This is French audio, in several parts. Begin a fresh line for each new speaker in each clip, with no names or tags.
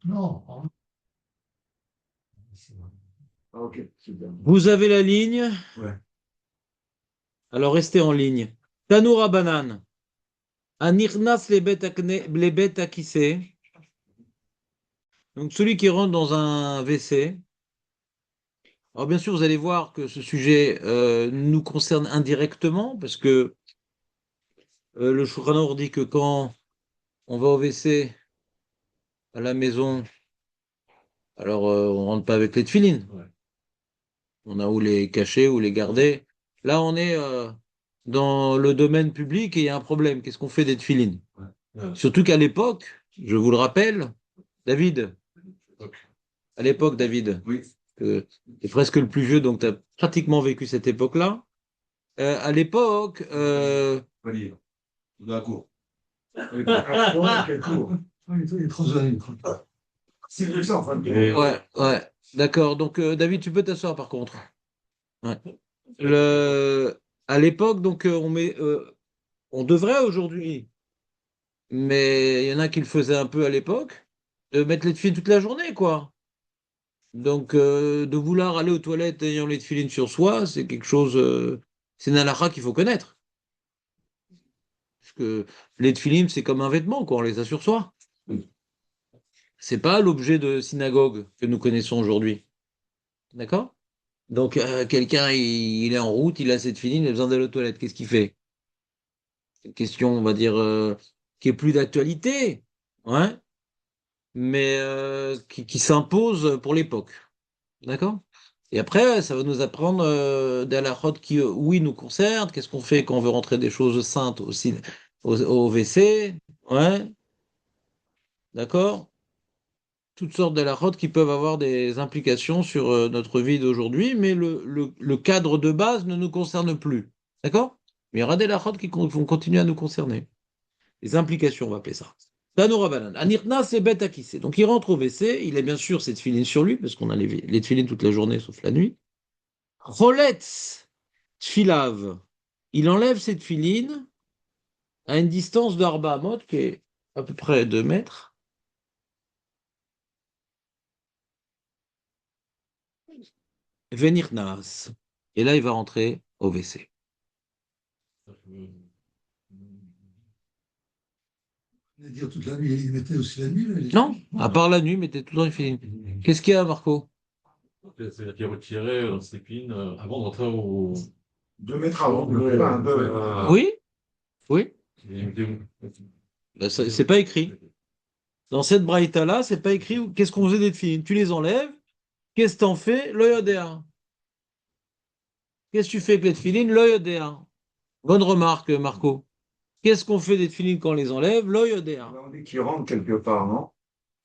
Non.
Ah, ok, super.
Vous avez la ligne,
Ouais.
alors restez en ligne. Tanoura banane. Anirnas les bêtes à qui c'est. Donc celui qui rentre dans un WC. Alors bien sûr, vous allez voir que ce sujet nous concerne indirectement, parce que le Shulchan Aroukh dit que quand on va au WC à la maison, alors on rentre pas avec les tefilines.
Ouais.
On a où les cacher, où les garder. Là, on est dans le domaine public et il y a un problème. Qu'est-ce qu'on fait des tefilines?
Ouais. Ouais.
Surtout qu'à l'époque, je vous le rappelle, David, à l'époque, David,
Oui.
tu es presque le plus vieux, donc tu as pratiquement vécu cette époque-là. À l'époque,
Pas lire. Dans la cour. Quel cours? Il est trop jeune. C'est comme ça, en fin de compte.
ouais, ouais, d'accord. Donc, David, tu peux t'asseoir par contre. Ouais. À l'époque, donc, on devrait aujourd'hui, mais il y en a qui le faisaient un peu à l'époque, de mettre les filles toute la journée, quoi. Donc, de vouloir aller aux toilettes ayant les tefilines sur soi, c'est quelque chose, c'est une halakha qu'il faut connaître. Parce que les tefilines, c'est comme un vêtement, quoi, on les a sur soi. C'est pas l'objet de synagogue que nous connaissons aujourd'hui. D'accord? Donc, quelqu'un, il est en route, il a cette filine, il a besoin d'aller aux toilettes. Qu'est-ce qu'il fait? C'est une question, on va dire, qui est plus d'actualité, ouais, mais qui s'impose pour l'époque. D'accord? Et après, ça va nous apprendre des halakhot qui, oui, nous concernent. Qu'est-ce qu'on fait quand on veut rentrer des choses saintes aussi au WC? Ouais, d'accord? Toutes sortes d'halakhot qui peuvent avoir des implications sur notre vie d'aujourd'hui, mais le cadre de base ne nous concerne plus. D'accord? Mais il y aura des halakhot qui vont continuer à nous concerner. Les implications, on va appeler ça. Tanoura banane. Anirna, c'est bête à qui c'est. Donc il rentre au WC, il a bien sûr cette filine sur lui, parce qu'on a les tefilines toute la journée, sauf la nuit. Roletz, tfilav. Il enlève cette filine à une distance de Arba Amot, qui est à peu près 2 mètres. Venirnas. Et là, il va rentrer au WC.
Dire toute la nuit, il mettait aussi la nuit, là,
Non, à part la nuit, mettez tout dans les filines. Qu'est-ce qu'il y a, Marco?
C'est-à-dire qu'il retirait ses pins avant d'entrer au.
2 mètres avant.
Oui, oui.
Il mettait où?
Ben, c'est pas écrit. Dans cette braïta-là, c'est pas écrit qu'est-ce qu'on faisait des filines. Tu les enlèves, qu'est-ce que t'en fais? L'oyodéa. Qu'est-ce que tu fais avec les filines? L'oyodéa. Bonne remarque, Marco. Qu'est-ce qu'on fait des filines quand on les enlève? L'oyodéa.
On dit qu'il rentre quelque part, non?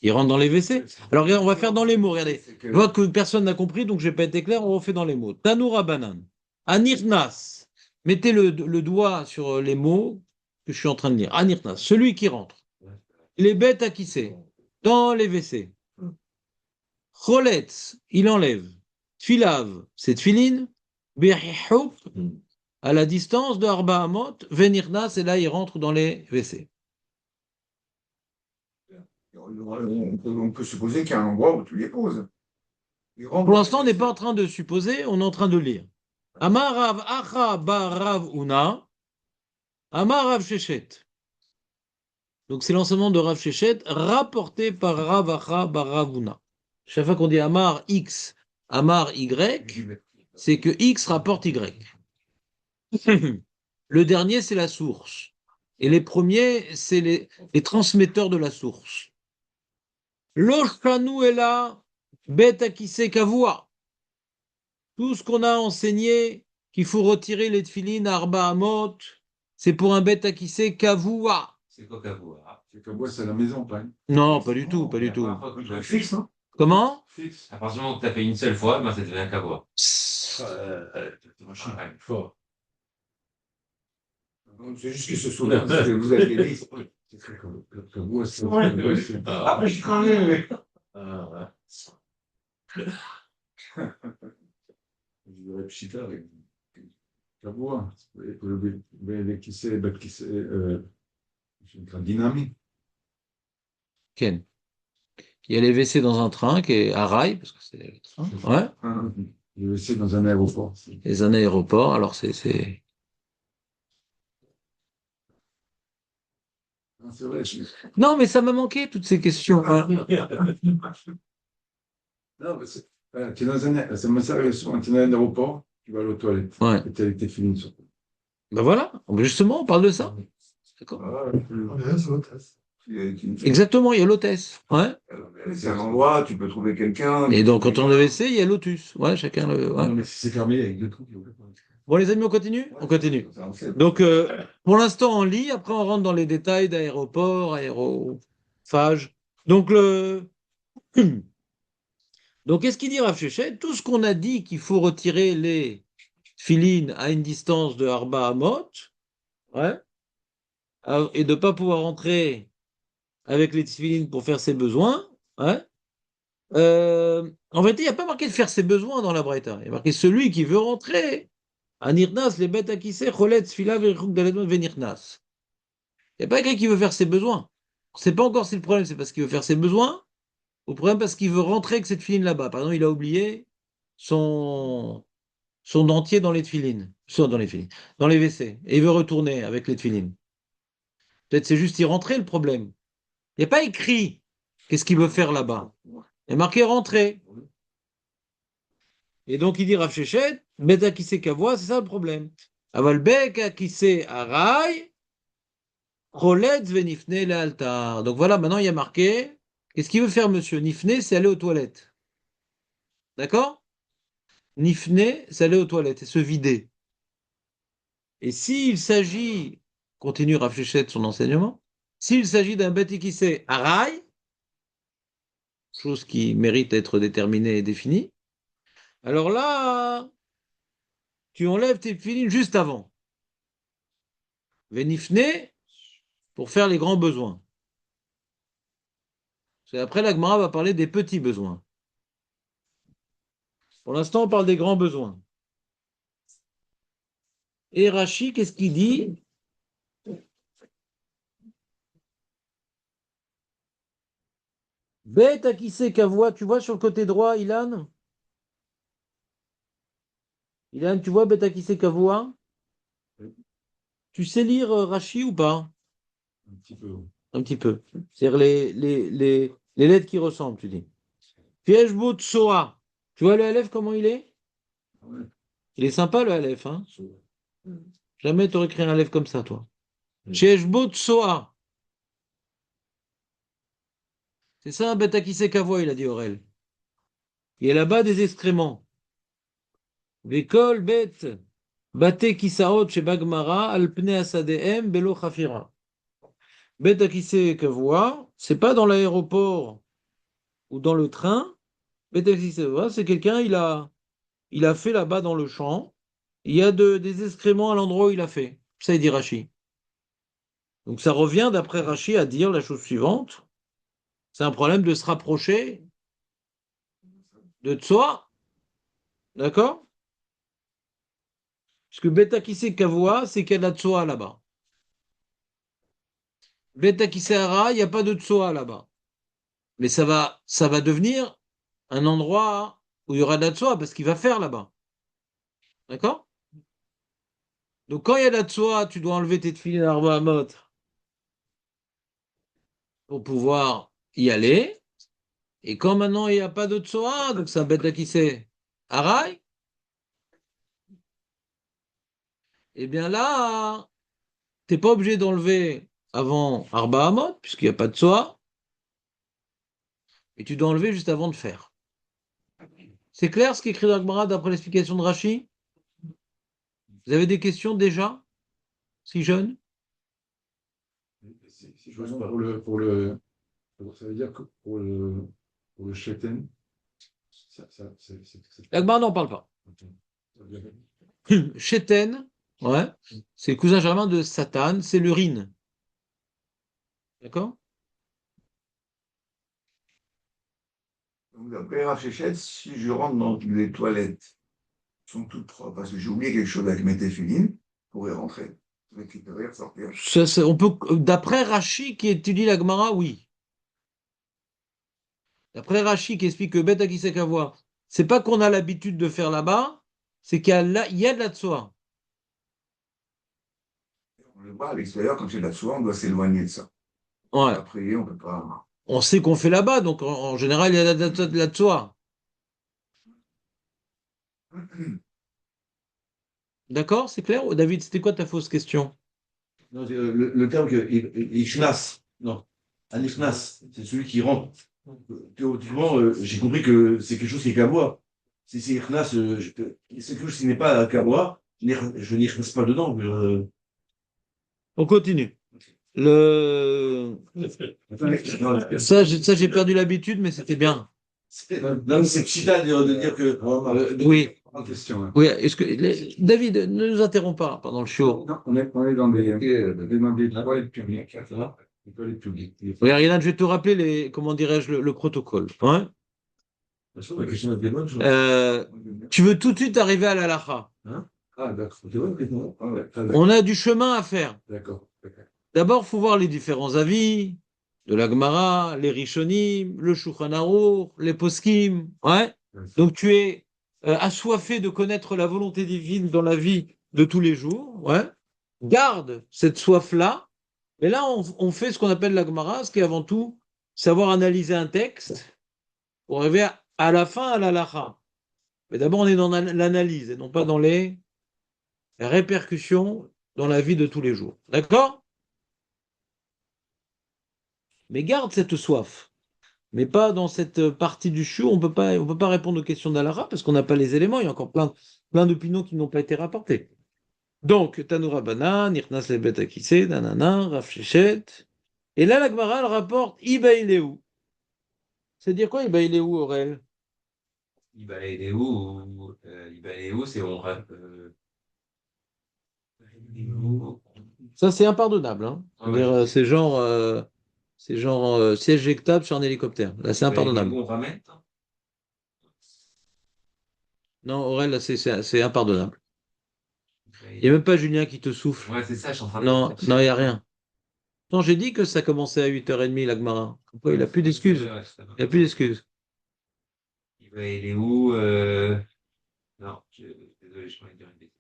Ils rentrent dans les WC. Alors, regarde, on va faire dans les mots. Regardez.
C'est
Je
que-
vois que personne n'a compris, donc je n'ai pas été clair. On refait dans les mots. Tanoura banane. Anirnas. Mettez le doigt sur les mots que je suis en train de lire. Anirnas. Celui qui rentre. Les bêtes à qui c'est? Dans les WC. Choletz. Il enlève. Tfilav. C'est tfiline. Behihouk. À la distance de Arba Amot. Venirnas. Et là, il rentre dans les WC.
On peut supposer qu'il y a un endroit où tu les poses. Il rentre
Pour
dans
l'instant, on
les
n'est pas en
WC.
train de supposer, on est en train de lire. Amarav Acha Barav Una, Amarav Shechet. Donc c'est l'enseignement de Rav Shechet rapporté par Rav Acha Barav Una. Chaque fois qu'on dit Amar X, Amar Y, c'est que X rapporte Y. Le dernier, c'est la source. Et les premiers, c'est les transmetteurs de la source. Loshanu est là, bête à qui c'est kavua. Tout ce qu'on a enseigné, qu'il faut retirer les tefilines à Arba Amot, c'est pour un bête à qui c'est kavua.
C'est quoi qu'à voir?
C'est que moi, c'est la maison, pas une.
Non, pas du tout, pas du tout.
Fixe, non?
Comment?
Fixe. À partir du moment que tu as fait une seule fois, ben, ça devient un cavoir.
Ouais.
Fort.
Donc, c'est juste que ce souvient ce que vous aviez dit. C'est que moi, c'est. Après, je travaille, mais. Je dirais Pshita avec Kaboua. Qui c'est, dynamique.
Ken. Il y a les WC dans un train qui est à rail, parce que c'est le train. Ouais.
Je vais dans un aéroport.
Les un aéroport, alors c'est.
C'est vrai.
Non, mais ça m'a manqué, toutes ces questions. Hein.
Non, mais tu es dans ça me sert souvent. Tu es dans un aéroport, tu vas aux toilettes.
Ouais.
Et tu as tes films sur toi.
Ben voilà, justement, on parle de ça. D'accord. Exactement, il y a l'hôtesse. Ouais.
C'est un endroit, tu peux trouver quelqu'un.
Et donc, quand on a WC, il y a Lotus. Ouais, chacun le. Ouais.
Non, mais si c'est fermé avec deux trous.
Bon, les amis, on continue? On continue. Donc, pour l'instant, on lit. Après, on rentre dans les détails d'aéroport, aérophage. Donc, Donc, qu'est-ce qu'il dit Rav Shechet? Tout ce qu'on a dit qu'il faut retirer les filines à une distance de Arba Hamot, ouais, et de ne pas pouvoir entrer avec les filines pour faire ses besoins, ouais. En vérité, il n'y a pas marqué de faire ses besoins dans la Braïta. Il y a marqué celui qui veut rentrer. Anirnas, les bêtes à qui c'est, Cholet, Sfila, Venirnas. Il n'y a pas quelqu'un qui veut faire ses besoins. On ne sait pas encore si le problème c'est parce qu'il veut faire ses besoins ou le problème parce qu'il veut rentrer avec cette filine là-bas. Par exemple, il a oublié son, son dentier dans les tefilines, soit dans les filines, dans les WC, et il veut retourner avec les tefilines. Peut-être c'est juste y rentrer le problème. Il n'y a pas écrit qu'est-ce qu'il veut faire là-bas. Il y a marqué rentrer. Et donc il dit Rav Shechet, Beta qui sait kavoa, c'est ça le problème. Aval beka qui sait arai, choletz venifne le altar. Donc voilà, maintenant il y a marqué, qu'est-ce qu'il veut faire monsieur Nifne, c'est aller aux toilettes. D'accord? Nifne, c'est aller aux toilettes et se vider. Et s'il s'agit, continue Rav Shechet son enseignement, s'il s'agit d'un bêti qui sait arai, chose qui mérite d'être déterminée et définie, alors là, tu enlèves tes filines juste avant. Venifne, pour faire les grands besoins. Après, la Gemara va parler des petits besoins. Pour l'instant, on parle des grands besoins. Et Rashi, qu'est-ce qu'il dit? Bête à qui c'est qu'avoie, tu vois sur le côté droit, Ilan? Ilan, tu vois bête à qui c'est qu'avoie? Tu sais lire Rashi ou pas?
Un petit peu.
Un petit peu. C'est-à-dire les lettres qui ressemblent, tu dis. Piège-bout Soa. Tu vois le Aleph, comment il est?
Ouais.
Il est sympa le Aleph, hein? Jamais tu aurais créé un Aleph comme ça, toi. Piège-bout Soa. C'est ça un bête à qui c'est qu'avoie, il a dit Aurel. Il y a là-bas des excréments. Vécole bête. Bate kisaot chez Bagmara, alpne asadeem, belo chafira. Bête à qui c'est qu'avoie, c'est pas dans l'aéroport ou dans le train. Bête à qui c'est qu'avoie, c'est quelqu'un, il a fait là-bas dans le champ. Il y a des excréments à l'endroit où il a fait. Ça, il dit Rashi. Donc ça revient, d'après Rashi, à dire la chose suivante. C'est un problème de se rapprocher de soi. D'accord? Parce que Beta Kissé Kavoa, c'est qu'il y a de la tsoa là-bas. Beta Kissé Hara, il n'y a pas de tsoa là-bas. Mais ça va devenir un endroit où il y aura de la tsoa, parce qu'il va faire là-bas. D'accord? Donc quand il y a de la tsoa, tu dois enlever tes tefilines Arba Hamot pour pouvoir y aller. Et quand maintenant il n'y a pas de tsoa, donc c'est un Beta Kissé Harai, eh bien là, tu n'es pas obligé d'enlever avant Arba Hamot, puisqu'il n'y a pas de tsoa, et tu dois enlever juste avant de faire. C'est clair ce qu'écrit dans Gemara d'après l'explication de Rashi? Vous avez des questions déjà? Si jeune?
Si je regarde ça veut dire que pour le cheten,
La Gemara n'en parle pas. Sheten, ouais, c'est le cousin germain de Satan, c'est l'urine. D'accord?
Donc, d'après Rachel, si je rentre dans les toilettes, sont toutes propres, parce que j'ai oublié quelque chose avec mes téfilines, je pourrais rentrer, récupérer, ressortir.
On peut, d'après Rashi qui étudie la Gemara, oui. D'après Rashi qui explique que Bet Akisei Kavua, c'est pas qu'on a l'habitude de faire là-bas, c'est il y a de la tsoa.
On le voit à l'extérieur, quand il y a de la soie, on doit s'éloigner de ça.
Ouais.
Après, on ne peut pas.
On sait qu'on fait là-bas, donc en général, il y a de la tsoa. D'accord, c'est clair? David, c'était quoi ta fausse question?
Non, le terme que Ichnas, non, un Ichnas, c'est celui qui rentre. Théoriquement, j'ai compris que c'est quelque chose qui est Kaboua. Si c'est Ichnas, c'est quelque chose qui n'est pas Kaboua, je n'Ichnas pas dedans.
On continue. Le... Ça, j'ai perdu l'habitude, mais c'était bien.
Non, c'est Pshita de dire que.
Oui.
En question. Hein.
Oui, David, ne nous interromps pas pendant le show.
Non, on est dans des toilettes publiques. Des toilettes publiques.
Oui, Ariane, je vais te rappeler comment dirais-je, le protocole. Hein?
La question était bonne.
Tu veux tout de suite arriver à la lacha.
Ah, d'accord. C'est vrai, non. Ah, ouais. Ah, d'accord.
On a du chemin à faire.
D'accord.
D'abord, il faut voir les différents avis de la Gemara, les Rishonim, le Shulchan Aruch, les Poskim. Ouais? Donc, tu es assoiffé de connaître la volonté divine dans la vie de tous les jours. Ouais? Garde cette soif-là. Et là, on fait ce qu'on appelle la Gemara, ce qui est avant tout savoir analyser un texte pour arriver à la fin à la lacha. Mais d'abord, on est dans l'analyse et non pas dans les répercussions dans la vie de tous les jours. D'accord? Mais garde cette soif. Mais pas dans cette partie du chou, on peut pas répondre aux questions d'Alara parce qu'on n'a pas les éléments. Il y a encore plein d'opinions qui n'ont pas été rapportées. Donc, Tanoura Bana, Nirnas Lebet Akise, Nanana, Rav Shechet. Et là, la Gemara, elle rapporte Ibaïléou. C'est-à-dire quoi Ibaïléou, Aurel?
Ibaléo, c'est on
Ça, c'est impardonnable. Hein.
Ouais.
C'est genre siège éjectable sur un hélicoptère. Là, c'est impardonnable.
On ramène.
Non, Aurel, là, c'est impardonnable. Il n'y a même pas Julien qui te souffle.
Ouais, c'est ça, je suis en train de.
Non, il n'y a rien. Non, j'ai dit que ça commençait à 8h30, la Gemara. Pourquoi il n'a plus d'excuses? Il n'a plus d'excuses.
Ibaléo, non, désolé, je pourrais dire une bêtise.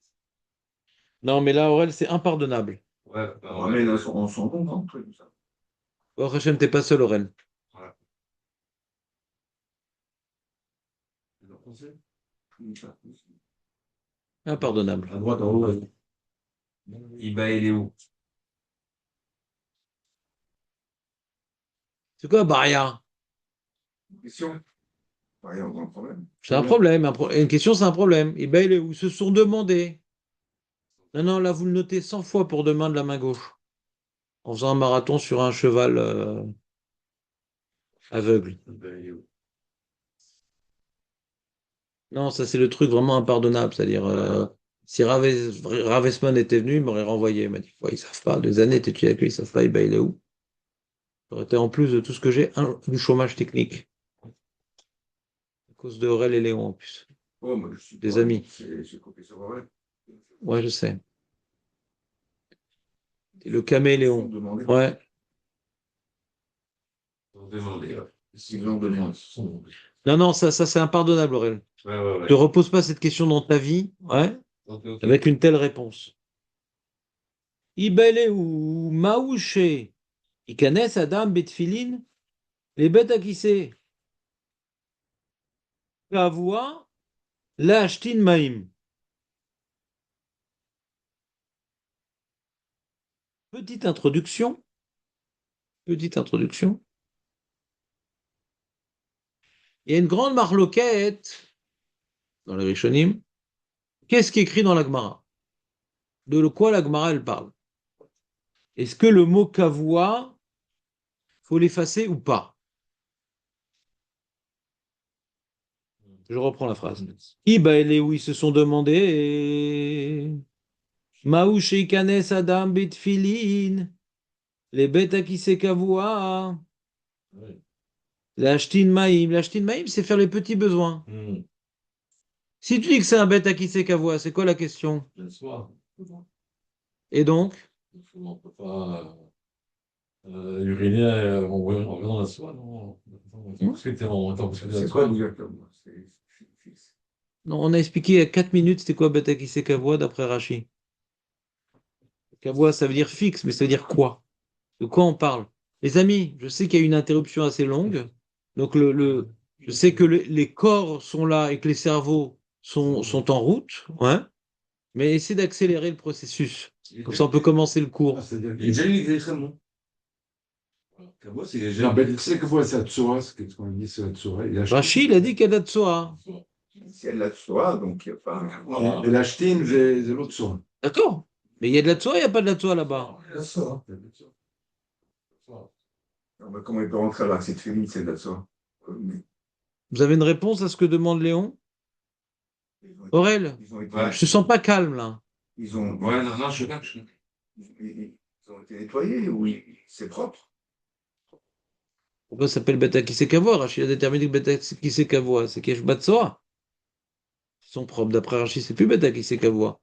Non, mais là, Aurel, c'est impardonnable.
Ouais,
Mais on s'en compte, hein, tout ça.
Oh, Hachem, t'es pas seul, Aurel.
voilà.
Impardonnable.
À droite, en haut.
Ibaléo.
C'est quoi, Baria?
Question. Il y a un grand problème.
C'est un problème. Une question, c'est un problème. Et ben, ils se sont demandé. Non, là, vous le notez 100 fois pour demain de la main gauche. En faisant un marathon sur un cheval aveugle. Non, ça, c'est le truc vraiment impardonnable. C'est-à-dire, si Ravesman était venu, il m'aurait renvoyé. Il m'a dit, ouais, ils savent pas. Des années, t'es avec lui, ils savent pas, il est où? Ça aurait été en plus de tout ce que j'ai, du chômage technique. À cause de Aurel et Léon, en plus.
Oh, moi, je suis
Des
pas-
amis.
C'est professeur Aurel.
Ouais, je sais. Et le caméléon.
Demandé.
Ouais.
Demander.
S'ils ont demandé.
Non, ça c'est impardonnable, Aurel.
Ouais.
Ne repose pas cette question dans ta vie, ouais,
Ok.
avec une telle réponse. Ibele ou Maouché, Ikanes Adam Betfilin, les bêtes à qui c'est? Kavua, la Ashtin Maïm. Petite introduction. Petite introduction. Il y a une grande marloquette dans les Rishonim. Qu'est-ce qui est écrit dans la Gemara? De quoi la Gemara elle parle? Est-ce que le mot kavua, faut l'effacer ou pas? Je reprends la phrase. Iba et Léoui se sont demandé Maou Sheikanes Adam Bitfilin, les bêtes à qui c'est kavua. L'ashtin maïm. L'ashtin maïm, c'est faire les petits besoins. Si tu dis que c'est un bête à qui c'est kavua, c'est quoi la question?
Le soir.
Et donc?
On ne peut pas uriner en regardant la soie, non? Parce que t'es en attends, parce que la
C'est
soie,
quoi exactement? C'est fixe.
Non, on a expliqué il y a 4 minutes c'était quoi Beta Kissé Kavua d'après Rachi. Kavua, ça veut dire fixe, mais ça veut dire quoi? De quoi on parle? Les amis, je sais qu'il y a une interruption assez longue. Donc, je sais que les corps sont là et que les cerveaux sont en route. Ouais. Mais essayez d'accélérer le processus. Comme ça, on peut commencer le cours.
C'est-à-dire qu'il y a déjà eu extrêmement. Kavua, c'est
Non, ben, c'est que voilà, c'est la Tsora, c'est ce qu'on dit, c'est la Tsora.
Rachi, il a dit qu'il y a de la tsoa.
Si elle l'a de soi, donc il n'y a pas.
Et la Shtine, c'est l'autre Tsora.
D'accord. Mais il y a de la tsoa, il n'y a pas de la tsoa là-bas.
Non, mais comment il peut rentrer là? Cette féline, c'est de la soi.
Vous avez une réponse à ce que demande Léon? Aurel,
Ils ont été,
je te sens pas calme là.
ils ont,
Ouais, non, non, je suis bien.
ils ont été nettoyés, oui, c'est propre.
Pourquoi ça s'appelle Beta Kissé Kavua? Rachi a déterminé que Beta Kissé Kavua, c'est Kesh Batsoa. Ils sont propres. D'après Rachi, c'est plus Beta Kissé Kavua.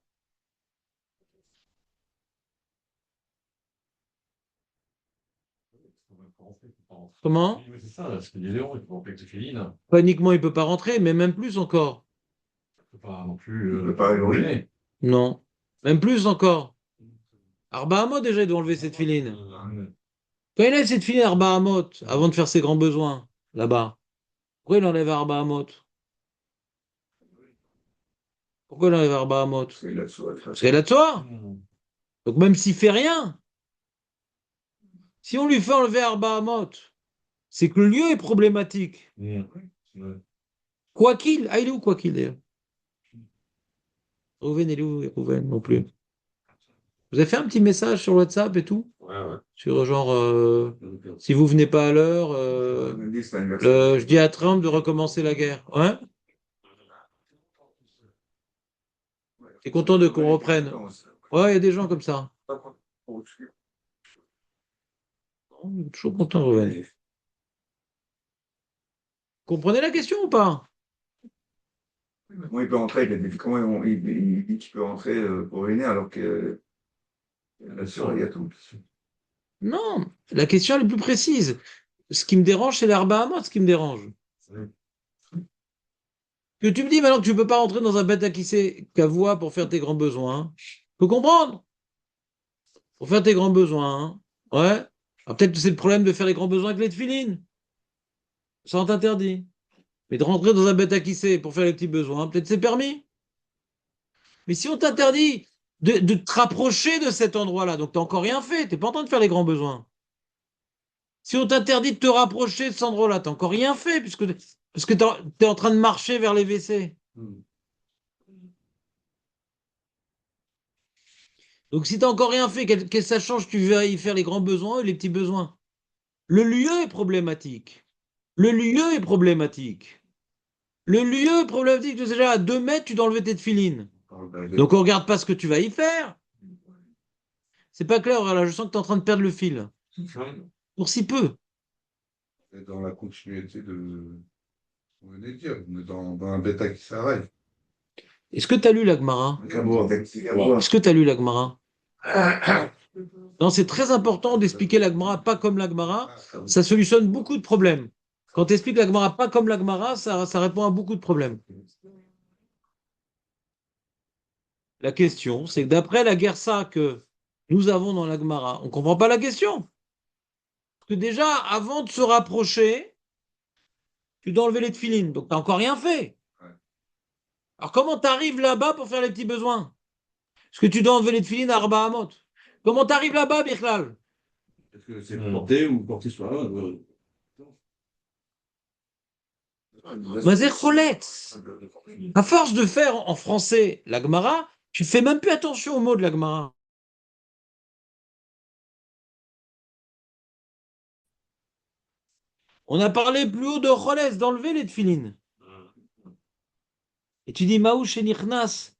Comment?
Oui, mais c'est ça, parce qu'il y a Léon, il faut remplir avec ses filines.
Paniquement, il peut pas rentrer, mais même plus encore.
Il ne peut pas non plus.
Il peut pas uriner.
Non. Même plus encore. Arba Hamot, déjà, il doit enlever cette filine. Quand il a cette filine Arba Hamot, avant de faire ses grands besoins, là-bas, pourquoi il enlève Arba Hamot? Pourquoi il enlève Arba Hamot?
Parce qu'il a de soi.
Parce qu'elle a de soi. Donc même s'il fait rien, si on lui fait enlever Arba Hamot, c'est que le lieu est problématique. Quoi qu'il. Ah, il est où quoi qu'il d'ailleurs? Rouven, il est où Rouven non plus. Vous avez fait un petit message sur WhatsApp et tout?
Ouais, ouais.
Sur genre, si vous venez pas à l'heure,
Ils disent, c'est l'anniversaire.
je dis à Trump de recommencer la guerre. Ouais? T'es content de qu'on reprenne? Ouais, il y a des gens comme ça. Non, il est toujours content, Rouven. Vous comprenez la question ou pas?
Comment il peut rentrer? Comment il dit qu'il peut rentrer pour uriner alors que la soi, il y a tout.
Non, la question elle est plus précise. Ce qui me dérange, c'est l'herbe à mort, ce qui me dérange. Que tu me dis maintenant que tu ne peux pas rentrer dans un bête à kisser Kavua pour faire tes grands besoins. Je peux comprendre. Pour faire tes grands besoins. Hein. Ouais. Alors peut-être que c'est le problème de faire les grands besoins avec les tefilines. Ça on t'interdit. Mais de rentrer dans un bête à kisser pour faire les petits besoins, peut-être c'est permis. Mais si on t'interdit de te rapprocher de cet endroit-là, donc tu n'as encore rien fait, tu n'es pas en train de faire les grands besoins. Si on t'interdit de te rapprocher de cet endroit-là, tu n'as encore rien fait, parce que tu es en train de marcher vers les WC. Donc si tu n'as encore rien fait, qu'est-ce que ça change? Tu vas y faire les grands besoins ou les petits besoins? Le lieu est problématique. Le lieu est problématique. Le lieu est problématique. Déjà, à 2 mètres, tu dois enlever tes tefilines. Donc on ne regarde pas ce que tu vas y faire. C'est pas clair, là, je sens que tu es en train de perdre le fil. Pour si peu.
Dans la continuité de on venait de dire, on est dans un bêta qui s'arrête.
Est-ce que tu as lu la Gemara? Est-ce que tu as lu la Gemara? Non, c'est très important d'expliquer la Gemara pas comme la Gemara. Ça solutionne beaucoup de problèmes. Quand tu expliques la Gemara pas comme la Gemara, ça répond à beaucoup de problèmes. La question, c'est que d'après la Gersa que nous avons dans la Gemara, on ne comprend pas la question. Parce que déjà, avant de se rapprocher, tu dois enlever les tefilines. Donc, tu n'as encore rien fait. Alors, comment tu arrives là-bas pour faire les petits besoins? Parce que tu dois enlever les tefilines à Arba Hamot. Comment tu arrives là-bas, Birklal?
Est-ce que c'est porté ou porté sur la main?
Mazer Choletz. À force de faire en français la Gemara, tu ne fais même plus attention aux mots de la Gemara. On a parlé plus haut de Choletz, d'enlever les tefilines. Et tu dis Maou Shenichnas.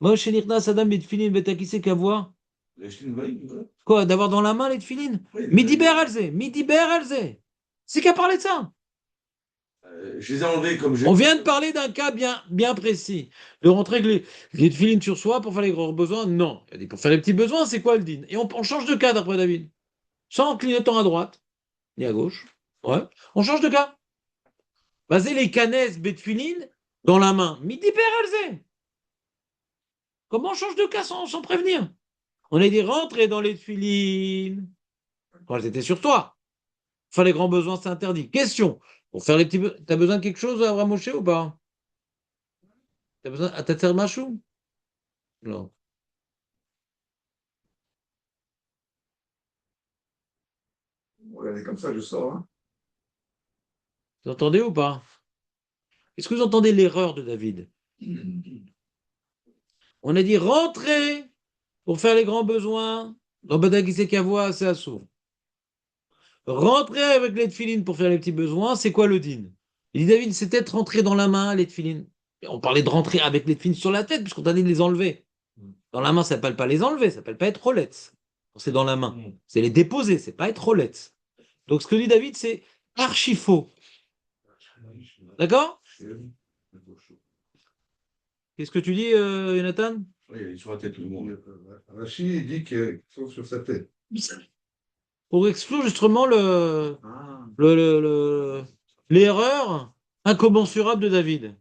Maou Shenichnas Adam Betfilin Betakise Kavua. Quoi, d'avoir dans la main les tefilines? Midi Beralze, Midi Beralze. C'est qu'à parler de ça.
Je les ai enlevés comme j'ai.
On vient de parler d'un cas bien précis. De rentrer avec les tefilines sur soi pour faire les grands besoins. Non. Il a dit pour faire les petits besoins, c'est quoi le din? Et on change de cas d'après David. sans clignotant à droite, ni à gauche. Ouais. On change de cas. Basez les canesses betfilin dans la main. Midi alzé. Comment on change de cas sans prévenir? On a dit rentrer dans les tefilines quand elles étaient sur toi. Faire les grands besoins, c'est interdit. Question. Pour faire les petits t'as besoin de quelque chose, Abraham Moshe, ou pas? T'as besoin à ta machou? Non.
Regardez comme ça, je sors. Hein.
Vous entendez ou pas? Est-ce que vous entendez l'erreur de David? On a dit rentrer pour faire les grands besoins dans Badagise Kavoa, c'est Assour. Rentrer avec les tefilines pour faire les petits besoins, c'est quoi le din? Il dit David, c'est peut-être rentrer dans la main les tefilines. On parlait de rentrer avec les tefilines sur la tête, puisqu'on t'a dit de les enlever. Dans la main, ça s'appelle pas les enlever, ça s'appelle pas être rolettes. C'est dans la main. C'est les déposer, c'est pas être rolettes. Donc ce que dit David, c'est archi faux. D'accord? Qu'est-ce que tu dis, Jonathan?
Oui, il est sur la tête, tout le monde.
Rachid dit qu'ils sont sur sa tête.
Pour exclure justement
Ah.
l'erreur incommensurable de David.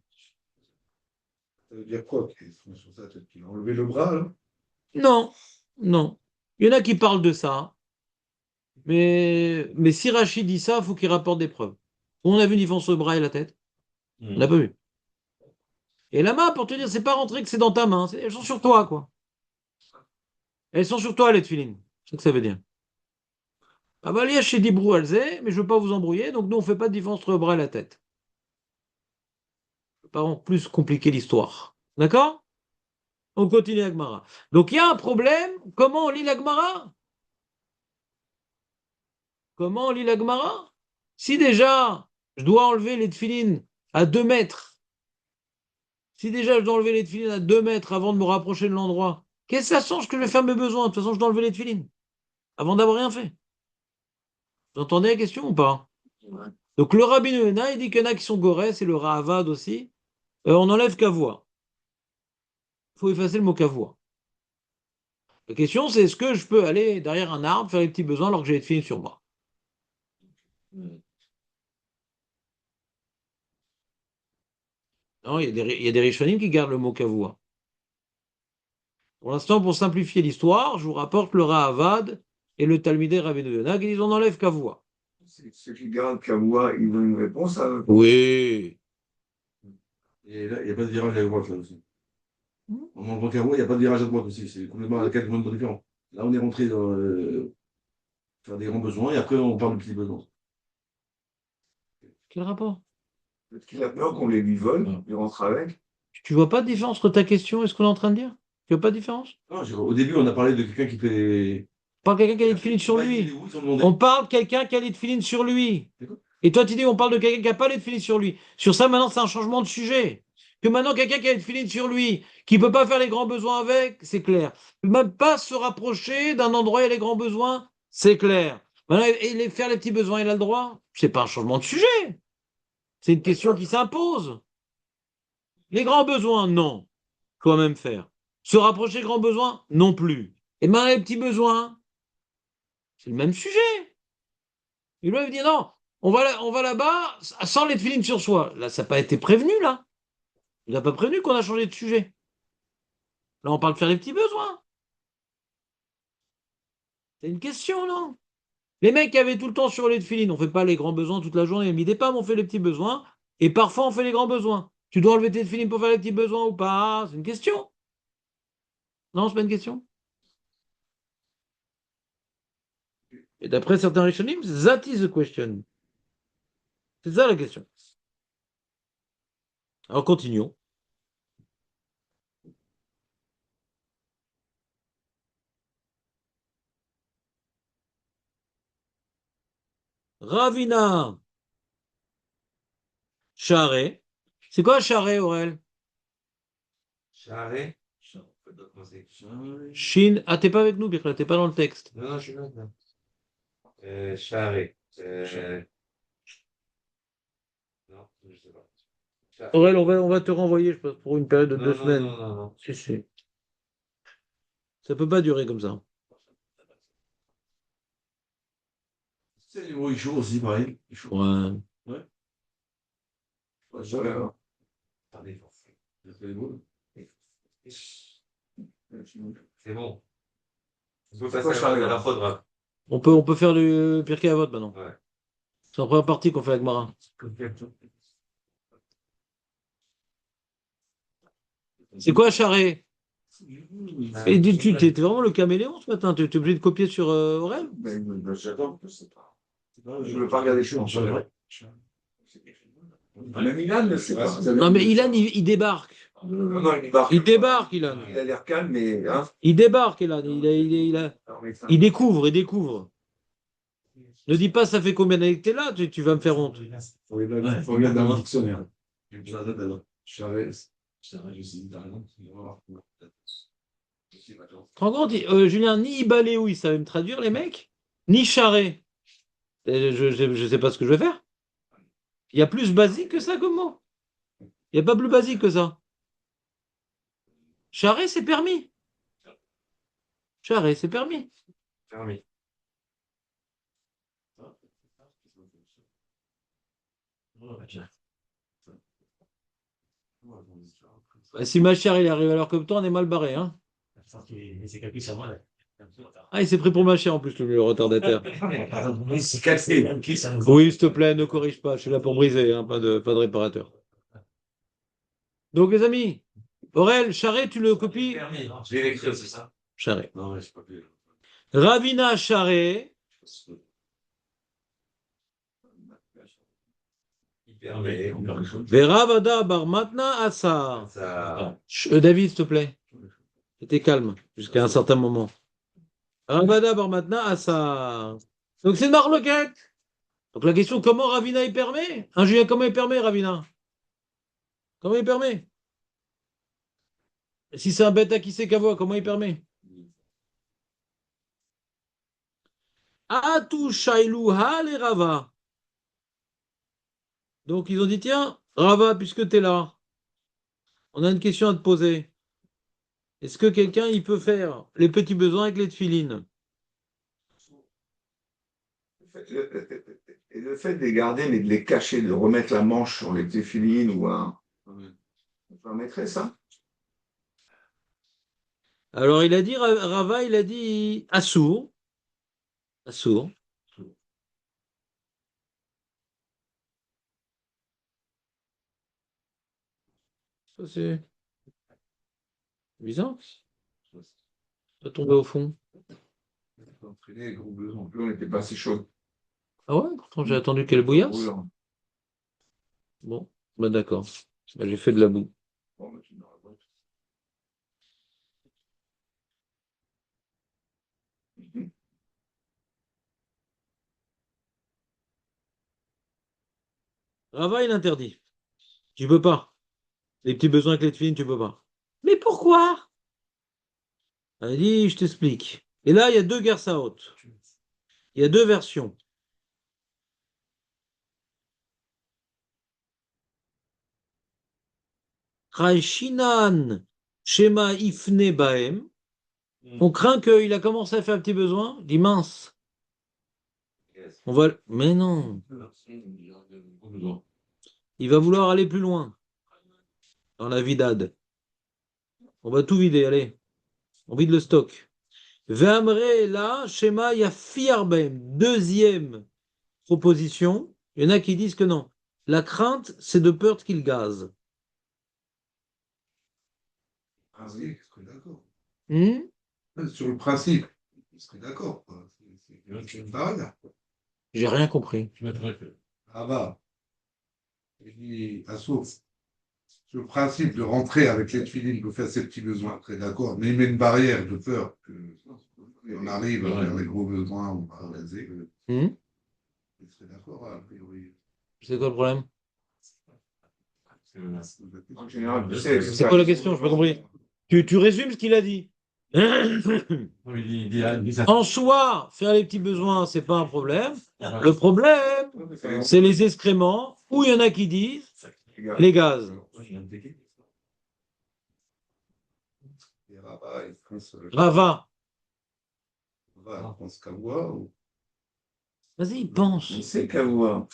Ça veut dire quoi qu'ils sont sur sa tête? Qu'il a enlevé le bras, là?
Non, non. Il y en a qui parlent de ça. Mais si Rachid dit ça, il faut qu'il rapporte des preuves. On a vu une différence le bras et la tête. On n'a pas vu. Et la main, pour te dire, c'est pas rentré que c'est dans ta main. Elles sont sur toi, quoi. Elles sont sur toi, les tefilines. C'est ce que ça veut dire. Ah bah, lié chez Dibrou Alzé, mais je veux pas vous embrouiller, donc nous, on fait pas de différence entre le bras et la tête. Pas en plus compliquer l'histoire. D'accord? On continue Agmara. Donc il y a un problème. Comment on lit l'Agmara? Comment on lit l'Agmara? Si déjà je dois enlever les tefilines à 2 mètres, si déjà je dois enlever les tefilines à 2 mètres avant de me rapprocher de l'endroit, qu'est-ce que ça change que je vais faire mes besoins? De toute façon, je dois enlever les tefilines avant d'avoir rien fait. Vous entendez la question ou pas? Donc le Rabbi Noéna, il dit qu'il y en a qui sont gorés, c'est le Rahavad aussi. On enlève kavua. Il faut effacer le mot kavua. La question, c'est est-ce que je peux aller derrière un arbre faire les petits besoins alors que j'ai les tefilines sur moi? Non, il y a des Rishonim qui gardent le mot kavua. Pour l'instant, pour simplifier l'histoire, je vous rapporte le Rahavad et le Talmidei Rabbi Yonah qui disent on enlève kavua.
Ceux qui gardent Kavoua, ils ont une réponse à eux.
Oui.
Et là, il n'y a pas de virage à droite, là aussi. En enlevant qu'à voie, il n'y a pas de virage à droite aussi. C'est complètement à quatre mondes différents. Là, on est rentré dans faire des grands besoins et après, on parle de petits besoins.
Quel rapport?
Peut-être qu'il a peur qu'on les lui vole, il rentre avec.
Tu vois pas de différence entre ta question et ce qu'on est en train de dire? Tu vois pas de différence?
Non, au début, on a parlé de quelqu'un qui fait.
On parle de quelqu'un qui a les tefilines sur lui. On parle de quelqu'un qui a les tefilines sur lui. Et toi, tu dis on parle de quelqu'un qui n'a pas les tefilines sur lui. Sur ça, maintenant, c'est un changement de sujet. Que maintenant, quelqu'un qui a les tefilines sur lui, qui ne peut pas faire les grands besoins avec, c'est clair. Même pas se rapprocher d'un endroit où il y a les grands besoins, c'est clair. Maintenant, faire les petits besoins, il a le droit. C'est pas un changement de sujet. C'est une question qui s'impose. Les grands besoins, non. Faut même faire. Se rapprocher des grands besoins, non plus. Et maintenant, les petits besoins, c'est le même sujet. Il lui dit non, on va là-bas sans les films sur soi. Là, ça n'a pas été prévenu, là. Il n'a pas prévenu qu'on a changé de sujet. Là, on parle de faire les petits besoins. C'est une question, non? Les mecs qui avaient tout le temps sur les filines, on ne fait pas les grands besoins toute la journée. Midi pas, on fait les petits besoins. Et parfois, on fait les grands besoins. Tu dois enlever tes filines pour faire les petits besoins ou pas? C'est une question. Non, c'est pas une question. Et d'après certains Rishonim, that is the question. C'est ça la question. Alors continuons. Ravina Charé. C'est quoi Charé, Aurel?
Charret.
Shin. Ah, t'es pas avec nous, Birkla, t'es pas dans le texte.
Non, non, je suis là. Charret. Non, je sais pas.
Aurel, on va te renvoyer, je pense, pour une période de 2 semaines.
Non, non, non.
Si, si. Ça peut pas durer comme ça.
C'est du gros chaud aussi, pareil. Il chaud.
Ouais.
Ouais, ça, là.
Attendez,
Ça fait beau.
c'est bon. On peut
C'est
passer
quoi,
à
Charles
la faute.
On peut faire du Pirkei Avot maintenant.
Ouais.
C'est la première partie qu'on fait avec Mara. C'est quoi, Charé? Et tu étais vraiment le caméléon ce matin. Tu es obligé de copier sur Aurel?
J'attends, je sais pas. Je ne veux pas regarder les choses. Même Ilan ne sait pas.
Non, mais Ilan, il débarque.
Non, non, il débarque.
Il débarque, Ilan.
Il a l'air calme, mais. Hein,
Il débarque, Ilan. Il découvre, il découvre. Ne dis pas, ça fait combien d'années que t'es là? Tu vas me faire honte.
Faut regarder dans le dictionnaire.
J'ai besoin d'aide alors.
Chavez.
Je sais, t'as raison. On va voir.
Tu te rends compte, Julien, ni Ibaléou, ils savaient me traduire, les mecs, ni Charé. Je sais pas ce que je vais faire. Il y a plus basique que ça comme mot. Il n'y a pas plus basique que ça. Charé, c'est permis. Charé, c'est permis.
Fermé.
Si ma chère, il arrive à l'heure comme toi, on est mal barré, hein. Ah, il s'est pris pour ma chère en plus, le retardataire.
C'est cassé.
Oui, s'il te plaît, ne corrige pas. Je suis là pour briser, hein, pas de réparateur. Donc, les amis, Aurel, Charé, tu le copies?
Je vais l'écrire, c'est ça?
Charé.
Non, mais je peux plus.
Ravina Charé.
Fermé.
Veravada bar matna asa.
Ça.
David, s'il te plaît. C'était calme jusqu'à un certain moment. Ravada bar matna asa. Donc, c'est une marloquette. Donc, la question, comment Ravina il permet? Hein, Julien, comment il permet, Ravina? Comment il permet? Si c'est un bête à qui c'est qu'à voix, comment il permet? Atu Shailou Hal et Rava. Donc ils ont dit, tiens, Rava, puisque tu es là, on a une question à te poser. Est-ce que quelqu'un il peut faire les petits besoins avec les tefilines?
Et le fait de les garder, mais de les cacher, de remettre la manche sur les téphilines ou un. On permettrait ça?
Alors il a dit, Rava, il a dit Assour. Assour. Ça c'est bizarre. Ça tombé au fond.
Entraîner les gros besoins.
Plus on n'était pas si chaud.
Ah ouais, pourtant j'ai attendu qu'elle bouillasse.
Brûlant.
Bon, bah d'accord. Bah, j'ai fait de la boue.
Bon, bah, tu me racontes.
Rava, il interdit. Tu peux pas. Les petits besoins avec les tefilines, tu peux pas. Mais pourquoi? Elle dit, je t'explique. Et là, il y a deux Gersaot. Il y a deux versions. Raishinan Shema Ifne Baem. On craint qu'il a commencé à faire un petit besoin. Il dit mince. On va. Mais non. Il va vouloir aller plus loin. Dans la vidade. On va tout vider, allez. On vide le stock. Ve'amre là, Shema Yafir Baem. Deuxième proposition. Il y en a qui disent que non. La crainte, c'est de peur qu'il gaze.
Ah oui, je serais d'accord.
Hmm.
Sur le principe, je serais d'accord. C'est une barrière.
J'ai rien compris.
Ah bah, il dit à source. Sur le principe de rentrer avec les filines pour faire ses petits besoins, très d'accord. Mais il met une barrière de peur qu'on arrive à faire les gros besoins, on va raser.
Hmm.
Je serais d'accord, a priori.
C'est quoi le problème?
En général, tu sais,
C'est quoi la question? Je n'ai pas compris. Tu résumes ce qu'il a dit. En soi, faire les petits besoins, c'est pas un problème. Le problème, c'est les excréments, ou il y en a qui disent les gaz.
Et Rabat, il pense,
Rava.
il pense qu'à voir.
Vas-y, pense.
C'est Kavua.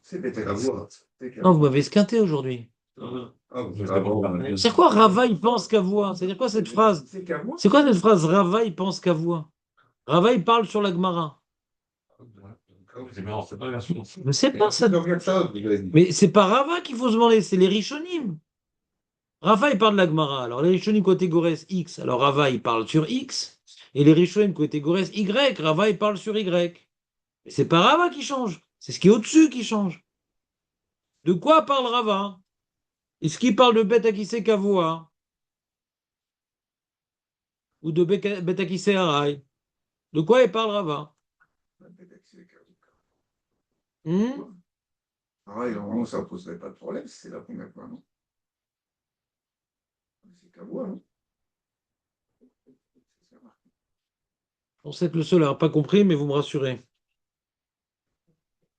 C'est Beta
Kavua.
C'est
Non, vous m'avez esquinté aujourd'hui.
Ah, vous
Je
êtes
sais
bon,
pas.
hein.
C'est quoi Rava, il pense Kavua? C'est-à-dire quoi cette phrase?
C'est Kavua.
C'est quoi cette phrase Rava, il pense Kavua? Rava, il parle sur la Gemara.
C'est pas la version.
Je ne sais pas ça.
C'est quelque chose, il a dit.
Mais c'est pas Rava qu'il faut se demander, c'est les Rishonim. Rava, il parle de la Gemara. Alors les Rishonim côté Gorès X, alors Rava, il parle sur X. Et les Rishonim côté Gorès Y, Rava, il parle sur Y. Mais c'est pas Rava qui change, c'est ce qui est au-dessus qui change. De quoi parle Rava? Est-ce qu'il parle de Bet Akissé Kavua? Ou de Bet Akissé Harai? De quoi il parle Rava? Hmm.
Ah, et normalement, ça ne poserait pas de problème, c'est la première fois, non? C'est Kavua, non?
On sait que le seul n'a pas compris, mais vous me rassurez.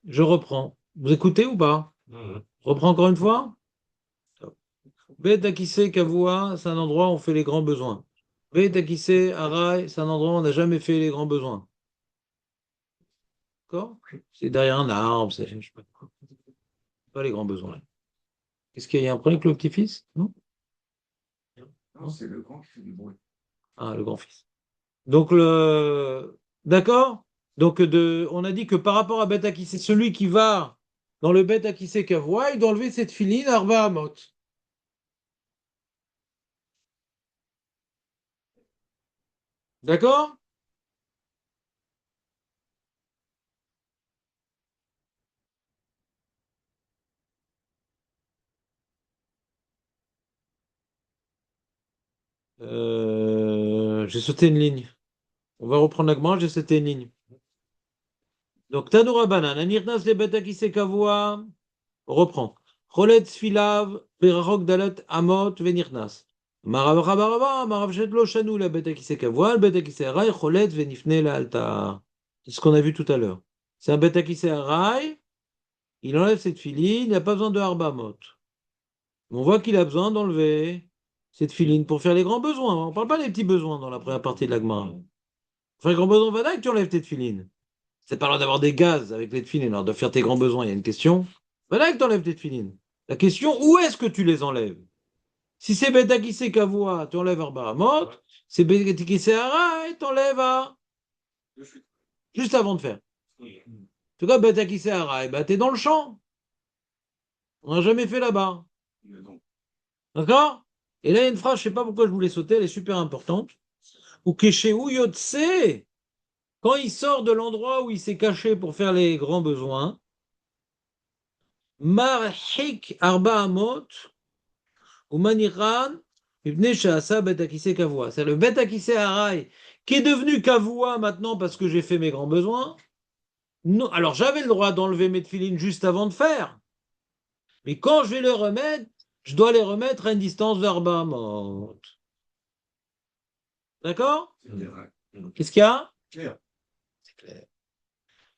Je reprends. Vous écoutez ou pas? Je reprends encore une fois? Bet Akissé Kavua, c'est un endroit où on fait les grands besoins. Bet Akissé Harai, c'est un endroit où on n'a jamais fait les grands besoins. D'accord? C'est derrière un arbre, c'est je sais pas quoi. Pas les grands besoins. Est-ce qu'il y a un problème avec le petit-fils? Non?
Non, c'est le grand qui fait du bruit.
Ah, le grand-fils. Donc, d'accord? Donc, on a dit que par rapport à Beth Akissé, celui qui va dans le Beth Akissé Kavua, il doit enlever cette filine Arba Amot. D'accord? J'ai sauté une ligne. On va reprendre la Gemara, j'ai sauté une ligne. Donc, Tanoura Banan, Anirnas le Beth Akissé Kavua, on reprend. Cholet Filav, Berachok Dalet Amot, Venirnas. Marav Rabarava, Marav Shetlo Shanou, la bête qui s'est kavoua, le bête qui s'est rail, Cholet Venifne la alta. C'est ce qu'on a vu tout à l'heure. C'est un bête qui s'est rail, il enlève cette filine, il n'a pas besoin de Harbamot. On voit qu'il a besoin d'enlever cette filine pour faire les grands besoins. On ne parle pas des petits besoins dans la première partie de la Gemara. Pour faire les grands besoins, voilà que tu enlèves tes filines. C'est pas l'heure d'avoir des gaz avec les filines, alors de faire tes grands besoins, il y a une question. Voilà que tu enlèves tes filines. La question, où est-ce que tu les enlèves? Si c'est Beta qui sait Kavua, tu enlèves Arba Amot. C'est Beta qui sait Harai, tu enlèves à. Juste avant de faire. En tout cas, Beta qui sait Harai, bah, t'es dans le champ. On n'a jamais fait là-bas. D'accord? Et là, il y a une phrase, je ne sais pas pourquoi je voulais sauter, elle est super importante. Ou Keshe Yotse, quand il sort de l'endroit où il s'est caché pour faire les grands besoins, Marhik Arba Amot, ou Maniran, Ibn Shahasa Beta qui sait Kavua. C'est le Beta qui sait Harai qui est devenu Kavua maintenant parce que j'ai fait mes grands besoins. Non, alors j'avais le droit d'enlever mes tefilines juste avant de faire. Mais quand je vais les remettre, je dois les remettre à une distance d'Arba Amot. D'accord? Qu'est-ce qu'il y a?
Clair.
C'est clair.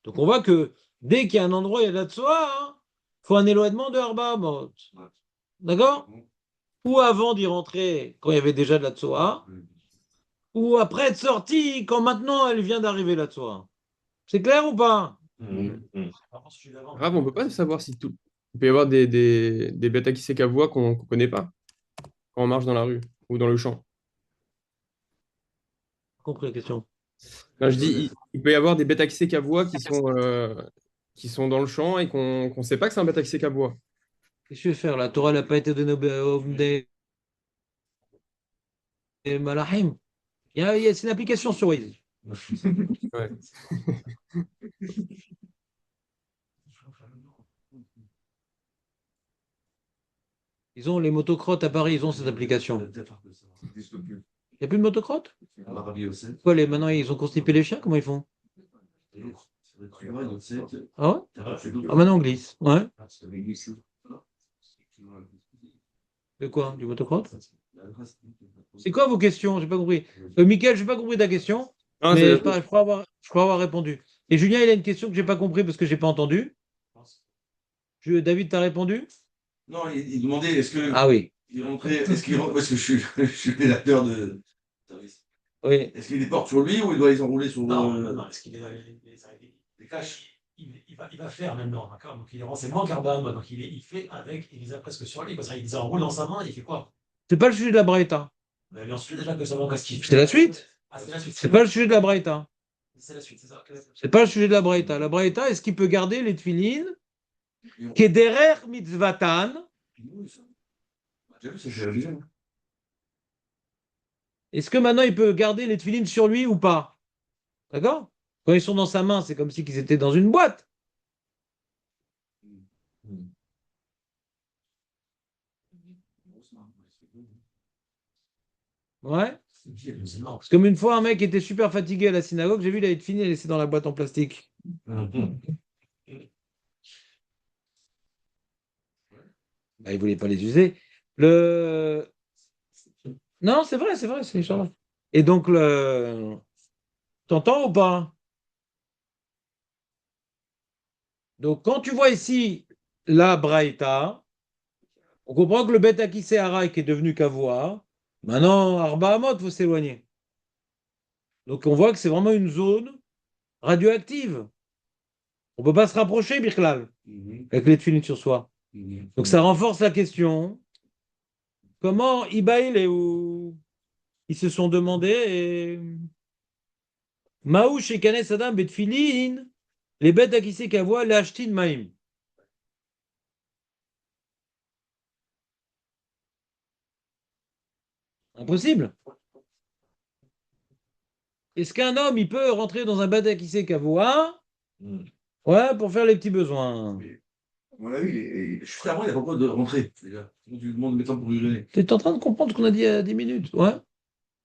Donc on voit que dès qu'il y a un endroit où il y a de la tsoa, il faut un éloignement de Arba Amot. D'accord? Ou avant d'y rentrer, quand il y avait déjà de la tsoa, ou après être sorti, quand maintenant elle vient d'arriver la tsoa. C'est clair ou pas?
Grave, on peut pas savoir si tout. Il peut y avoir des bêtes qui s'écavoient qu'on connaît pas quand on marche dans la rue ou dans le champ.
Compris la question.
Non, je dis, il peut y avoir des bêtes qui s'écavoient qui sont dans le champ et qu'on sait pas que c'est un bêta qui s'écavoie.
Qu'est-ce que je vais faire? La Torah n'a pas été donnée aux des Malachim. C'est une application sur Waze.
Ouais.
Ils ont les motocrottes à Paris, ils ont cette application. Il n'y a plus de motocrottes? Quoi, maintenant ils ont constipé les chiens? Comment ils font? Ah ouais? Ah maintenant on glisse. Ouais. De quoi? Du motocross? C'est quoi vos questions? J'ai pas compris. Mickaël, j'ai pas compris ta question,
Non,
mais
c'est-
je crois avoir répondu. Et Julien, il a une question que j'ai pas compris parce que j'ai pas entendu. David, t'as répondu?
Non, il demandait est-ce que
Ah oui.
il rentrait, est-ce qu'il rentre, parce que je suis pédateur de service.
Oui.
Est-ce qu'il les porte sur lui ou il doit les enrouler sur
Non, est-ce qu'il est
les caches?
il va faire maintenant, d'accord? Donc c'est moins qu'Arba Amot, donc il fait avec, il les a presque sur lui, parce qu'il les enroule dans sa main, il fait quoi?
C'est pas le sujet de la Braïta.
On avait ensuite déjà que ça va qu'est-ce qu'il fait.
C'est la suite.
Ah, c'est la suite.
C'est pas le sujet de la Braïta.
C'est la suite, c'est ça.
C'est pas le sujet de la Braïta. La Braïta, est-ce qu'il peut garder les tefilines Kederer mitzvatan?
J'ai vu, c'est chez la vision.
Est-ce que maintenant il peut garder les tefilines sur lui ou pas? D'accord? Quand ils sont dans sa main, c'est comme si ils étaient dans une boîte. Ouais. C'est comme une fois un mec était super fatigué à la synagogue, j'ai vu il avait fini et laissé dans la boîte en plastique. Bah, il voulait pas les user. Le... Non, c'est vrai, c'est Inch'Allah. Et donc, t'entends ou pas? Donc, quand tu vois ici la Braïta, on comprend que le Beth Akissé Harai qui est devenu Kavoa, maintenant, Arba Hamot, faut s'éloigner. Donc, on voit que c'est vraiment une zone radioactive. On ne peut pas se rapprocher, Birklal, avec les tefilines sur soi. Donc, ça renforce la question. Comment Ibaïl et où ils se sont demandé et... Maou Shekane Sadam Betfilin, les bêtes à qui c'est qu'à voix, l'achtin maïm. Impossible. Est-ce qu'un homme, il peut rentrer dans un bêta qui c'est qu'à voix? Ouais, pour faire les petits besoins.
À mon avis,
Clairement, il n'y a pas besoin de rentrer, déjà. Tu lui demandes de temps pour uriner.
Tu es en train de comprendre ce qu'on a dit il y a 10 minutes. Ouais.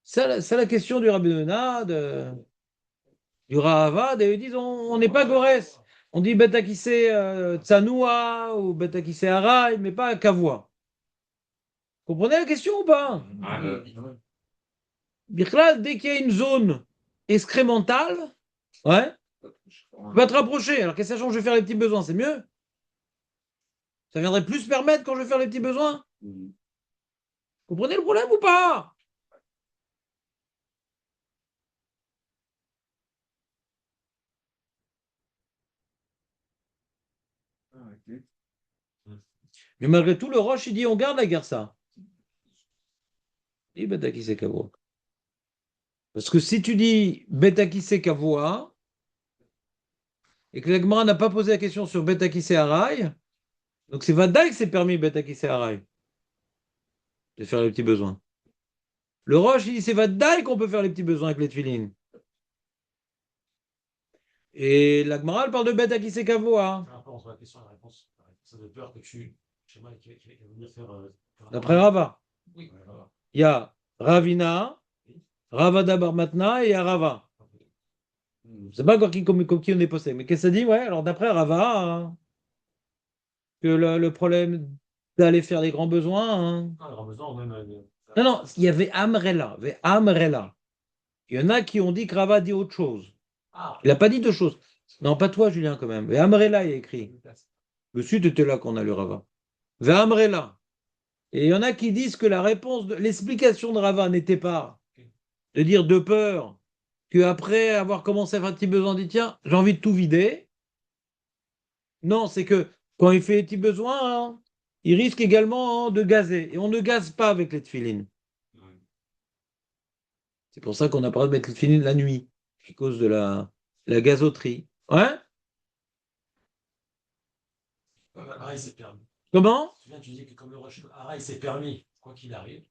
C'est la question du Rabbi Nona, du Rahavad, et ils disent on n'est pas Gorès. On dit bêta qui c'est Tsanoua ou bêta qui c'est Araï, mais pas Kavoua. Comprenez la question ou pas? Birklal, dès qu'il y a une zone excrémentale, ouais, tu vas te rapprocher. Alors qu'est-ce que ça change? Je vais faire les petits besoins, c'est mieux? Ça viendrait plus permettre quand je vais faire les petits besoins? Comprenez le problème ou pas? Mais malgré tout, le Roche, il dit on garde la guerre ça. Et Betaki c'est Kavoa. Parce que si tu dis Betaki c'est Kavoa, et que l'Agmara n'a pas posé la question sur Betaki c'est Araï, donc c'est Vadaï que c'est permis Betaki c'est Araï de faire les petits besoins. Le Roche, il dit c'est Vadaï qu'on peut faire les petits besoins avec les tuilines. Et l'Agmara, elle parle de Betaki c'est Kavoa.
Un rapport entre la question et la réponse. Ça fait peur que tu. Chez moi, qui va venir faire.
D'après Rava.
Oui, voilà.
Il y a Ravina, Ravada Barmatna et Arava. Je ne sais pas encore comme qui on est posé, mais qu'est-ce que ça dit? Ouais, alors d'après Rava, hein, que le problème d'aller faire les grands besoins. Hein.
Ah, alors, besoin, même.
Non, non, il y avait Amrella. Il y en a qui ont dit que Rava dit autre chose.
Ah,
Il n'a pas dit deux choses. Non, pas toi, Julien, quand même. Et Amrella, il a écrit. Monsieur, tu étais là qu'on a lu Rava. Amrella. Et il y en a qui disent que la réponse, l'explication de Rava n'était pas de dire de peur qu'après avoir commencé à faire un petit besoin, dit tiens, j'ai envie de tout vider. Non, c'est que quand il fait les petits besoins, hein, il risque également de gazer. Et on ne gaze pas avec les tefilines. C'est pour ça qu'on a pas de mettre les tefilines la nuit, à cause de la gazoterie. Ouais?
Araï, c'est permis.
Comment?
Tu dis que comme le Roche, Araï, c'est permis, quoi qu'il arrive,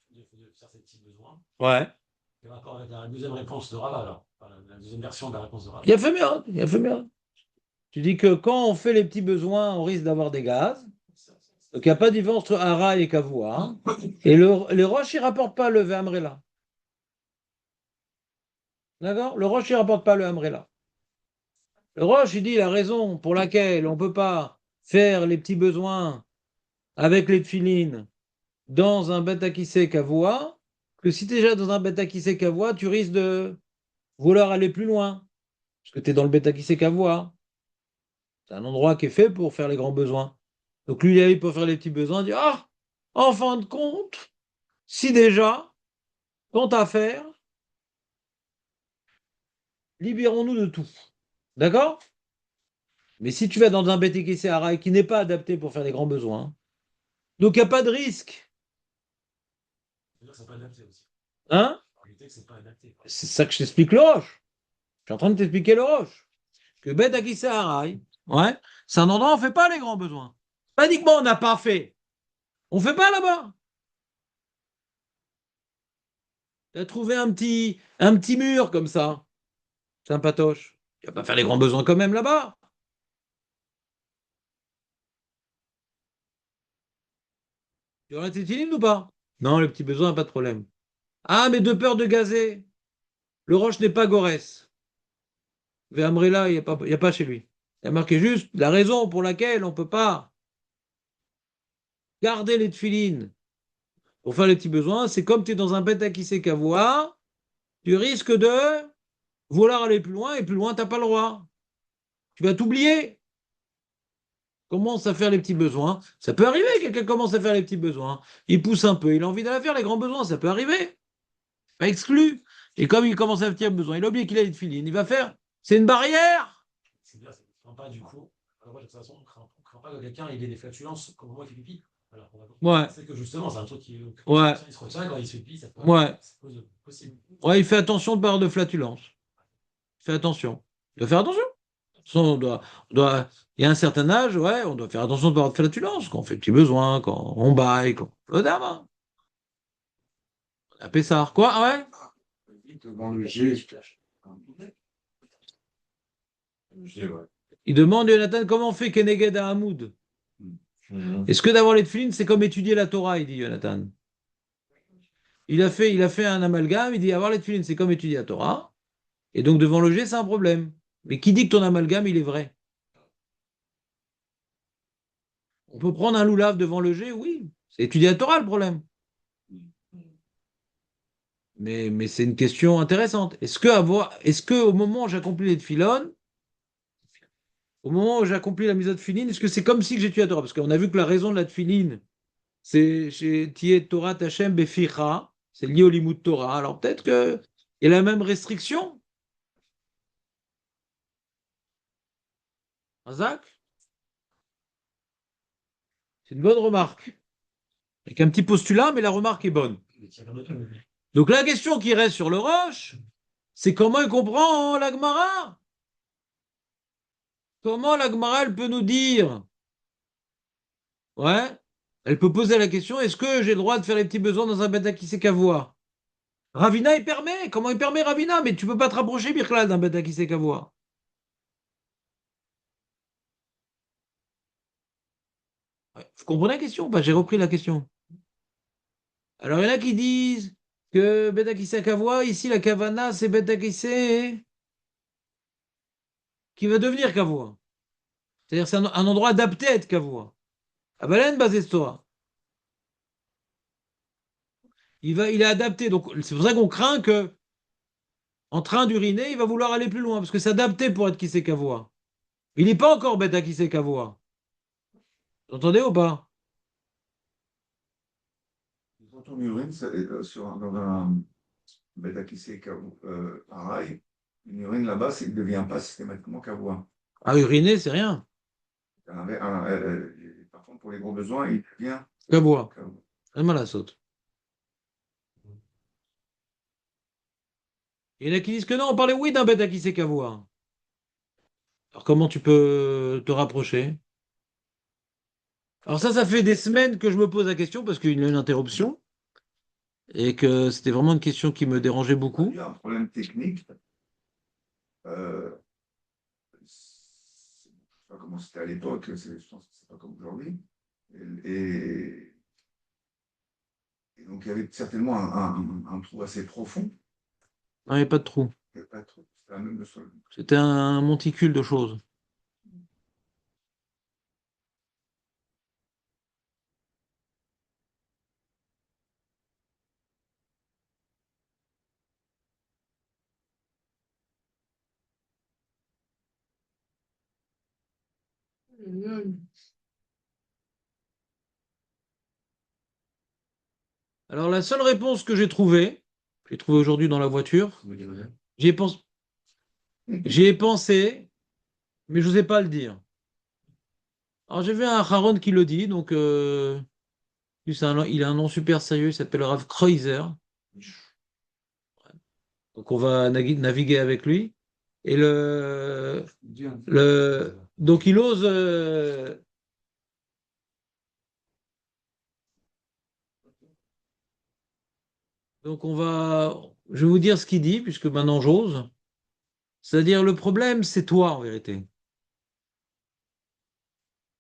de faire ses petits besoins.
Ouais.
Et encore avec la deuxième réponse de Rava, alors. Enfin, la deuxième version de la réponse de Rava.
Il a fait bien, il a fait bien. Tu dis que quand on fait les petits besoins, on risque d'avoir des gaz. Donc il n'y a pas de différence entre Ara et Kavoua. Hein. Et les roches, ils ne rapportent pas le Ve'amrela. D'accord? Le roche, il ne rapporte pas le Amrela. Le roche, il dit la raison pour laquelle on ne peut pas faire les petits besoins avec les tefilines dans un bêta qui sait Kavoua, que si tu es déjà dans un bêta qui sait Kavoua, tu risques de vouloir aller plus loin. Parce que tu es dans le bêta qui sait Kavoua. C'est un endroit qui est fait pour faire les grands besoins. Donc lui, il est allé pour faire les petits besoins, il dit ah, en fin de compte, si déjà, quant à faire, libérons-nous de tout. D'accord? Mais si tu vas dans un Beth Haraï qui n'est pas adapté pour faire les grands besoins, donc il n'y a pas de risque.
C'est-à-dire que c'est pas adapté aussi.
Hein?
En réalité, que c'est pas adapté.
C'est ça que je t'explique le Roche. Je suis en train de t'expliquer le Roche. Que Beth Haraï, ouais, c'est un endroit où on ne fait pas les grands besoins. Pas uniquement on n'a pas fait. On ne fait pas là-bas. Tu as trouvé un petit mur comme ça. Sympatoche. Tu vas pas faire les grands besoins quand même là-bas. Tu auras tes films ou pas? Non, les petits besoins, pas de problème. Ah, mais de peur de gazer. Le Roche n'est pas Gorès. Véamrela, il y a pas chez lui. Il y a marqué juste la raison pour laquelle on ne peut pas garder les tefilines pour faire les petits besoins, c'est comme tu es dans un bête à qui c'est qu'à voir, tu risques de vouloir aller plus loin, tu n'as pas le droit. Tu vas t'oublier. Commence à faire les petits besoins. Ça peut arriver, quelqu'un commence à faire les petits besoins. Il pousse un peu, il a envie d'aller faire les grands besoins, ça peut arriver. Pas exclu. Et comme il commence à faire les petits besoins, il a oublié qu'il a les filines, il va faire. C'est une barrière.
C'est bien, ça ne craint pas du coup. Alors, de toute façon, on ne craint pas que quelqu'un ait des flatulences comme moi qui fait pipi. Alors,
Ouais.
c'est que justement, c'est un truc qui.
Ouais.
Il se retient quand il se fait pipi, ça peut.
Ouais.
C'est possible.
Ouais, il fait attention de barre de flatulence. Il fait attention. Il doit faire attention. Il y a un certain âge, ouais, on doit faire attention de barre de flatulence quand on fait des petits besoins, quand on baille, quand. Dame. À Pessard. Quoi? Ah ouais?
Devant le G.
Il demande, Jonathan, comment on fait Keneged à Hamoud? Est-ce que d'avoir les tefilines, c'est comme étudier la Torah, il dit Jonathan. Il a fait un amalgame, il dit avoir les tefilines, c'est comme étudier la Torah. Et donc devant le G, c'est un problème. Mais qui dit que ton amalgame, il est vrai? On peut prendre un loulav devant le G, oui. C'est étudier la Torah le problème. Mais c'est une question intéressante. Est-ce que au moment où j'accomplis les tefilines, au moment où j'accomplis la mise de tefilin, est-ce que c'est comme si j'étudiais la Torah? Parce qu'on a vu que la raison de la tefilin, c'est chez Tiet Torah Tachem Beficha, c'est lié au limud Torah. Alors peut-être qu'il y a la même restriction. Zach? C'est une bonne remarque. Avec un petit postulat, mais la remarque est bonne. Donc la question qui reste sur le roche, c'est comment il comprend la Gemara? Comment la Gemara, elle peut nous dire? Ouais, elle peut poser la question, est-ce que j'ai le droit de faire les petits besoins dans un bêta qui sait qu'à voir? Ravina, il permet. Comment il permet Ravina? Mais tu peux pas te rapprocher, Birklal, d'un bêta qui sait qu'à voir. Ouais. Vous comprenez la question? Bah, j'ai repris la question. Alors, il y en a qui disent que bêta qui sait qu'à voir, ici, la Kavana, c'est bêta qui sait qui va devenir Kavua. C'est-à-dire c'est un endroit adapté à être Kavua. Ah ben là, une base histoire. Il est adapté. Donc, c'est pour ça qu'on craint que, en train d'uriner, il va vouloir aller plus loin, parce que c'est adapté pour être qui sait Kavua. Il n'est pas encore bêta qui sait Kavua. Vous entendez ou pas?
Quand on urine dans un bêta qui sait pareil, une urine là-bas, il ne devient pas systématiquement kavoua.
Ah, uriner, c'est rien.
Par contre, pour les gros besoins, il devient
Kavua.
kavoua.
C'est mal à saute. Il y en a qui disent que non, on parlait oui d'un bêta qui sait Kavua. Alors comment tu peux te rapprocher? Alors ça fait des semaines que je me pose la question parce qu'il y a une interruption et que c'était vraiment une question qui me dérangeait beaucoup.
Il y a un problème technique. Je ne sais pas comment c'était à l'époque, je pense que c'est pas comme aujourd'hui. Et, et donc il y avait certainement un trou assez profond.
Non, il n'y avait pas de trou.
Il n'y avait pas de trou, c'était la même le sol.
C'était un monticule de choses. Alors la seule réponse que j'ai trouvée aujourd'hui dans la voiture, j'y ai pensé, mais je n'osais pas le dire. Alors j'ai vu un Haron qui le dit, donc lui, il a un nom super sérieux, il s'appelle Rav Kreuzer. Donc on va naviguer avec lui. Et donc il ose. Donc je vais vous dire ce qu'il dit, puisque maintenant j'ose. C'est-à-dire le problème, c'est toi en vérité.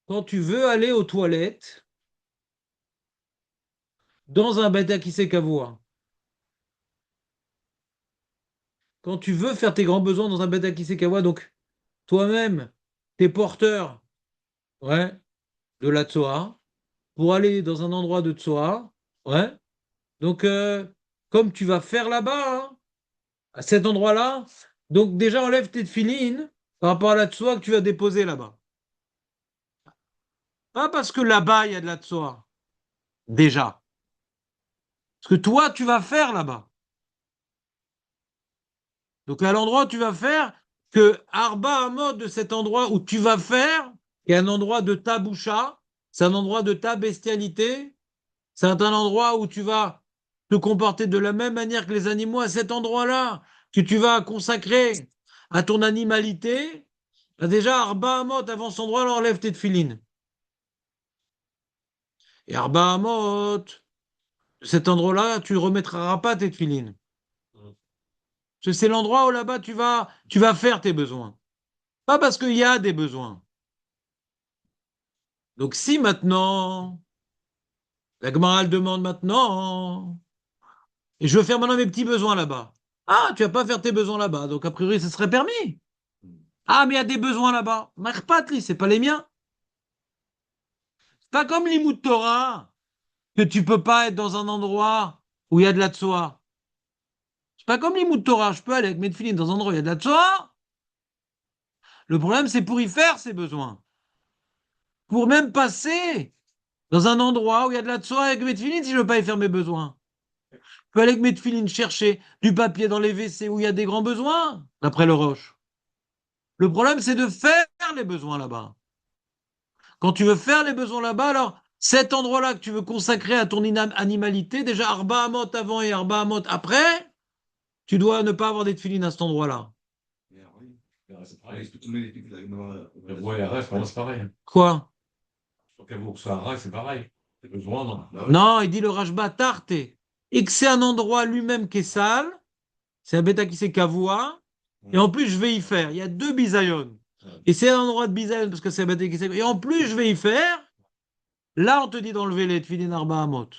Quand tu veux aller aux toilettes dans un bêta qui sait qu'avoir, quand tu veux faire tes grands besoins dans un bêta qui sait qu'avoir, donc toi-même, t'es porteur, ouais, de la Tsoa, pour aller dans un endroit de Tsoa, ouais. Donc, comme tu vas faire là-bas, hein, à cet endroit-là, donc déjà enlève tes tefilines par rapport à la Tsoa que tu vas déposer là-bas. Pas parce que là-bas, il y a de la Tsoa, déjà. Ce que toi, tu vas faire là-bas. Donc, à l'endroit où tu vas faire, que Arba Hamod de cet endroit où tu vas faire, qui est un endroit de ta boucha, c'est un endroit de ta bestialité, c'est un endroit où tu vas te comporter de la même manière que les animaux, à cet endroit-là, que tu vas consacrer à ton animalité. Bah déjà, Arba Hamot, avant cet endroit-là, enlève tes tefilines. Et Arba Hamot, cet endroit-là, tu ne remettras pas tes tefilines. Parce que c'est l'endroit où là-bas tu vas faire tes besoins. Pas parce qu'il y a des besoins. Donc si maintenant, la Gemara elle demande maintenant, et je veux faire maintenant mes petits besoins là-bas. Ah, tu vas pas faire tes besoins là-bas, donc a priori ce serait permis. Ah, mais il y a des besoins là-bas. Marpatli, c'est pas les miens. C'est pas comme l'imout Torah, que tu peux pas être dans un endroit où il y a de la tsoa. C'est pas comme l'imout Torah, je peux aller avec mes tefilines dans un endroit où il y a de la tsoa. Le problème, c'est pour y faire ses besoins. Pour même passer dans un endroit où il y a de la tsoa avec mes tefilines si je veux pas y faire mes besoins. Je peux aller avec mes tefilines chercher du papier dans les WC où il y a des grands besoins, d'après le Roche. Le problème, c'est de faire les besoins là-bas. Quand tu veux faire les besoins là-bas, alors cet endroit-là que tu veux consacrer à ton animalité, déjà Arba Hamot avant et Arba Hamot après, tu dois ne pas avoir des tefilines à cet endroit-là.
C'est pareil. La voix et la ref, c'est pareil.
Quoi?
Sur qu'elle vaut que soit un ref, c'est pareil. C'est besoin, non?
Non, il dit le Rashba Tarte. Et que c'est un endroit lui-même qui est sale, c'est un bêta qui sait kavoua, et en plus je vais y faire. Il y a deux bisayon. Et c'est un endroit de bisayon parce que c'est un bêta qui sait. Et en plus je vais y faire. Là, on te dit d'enlever les tefilin Arba Hamot.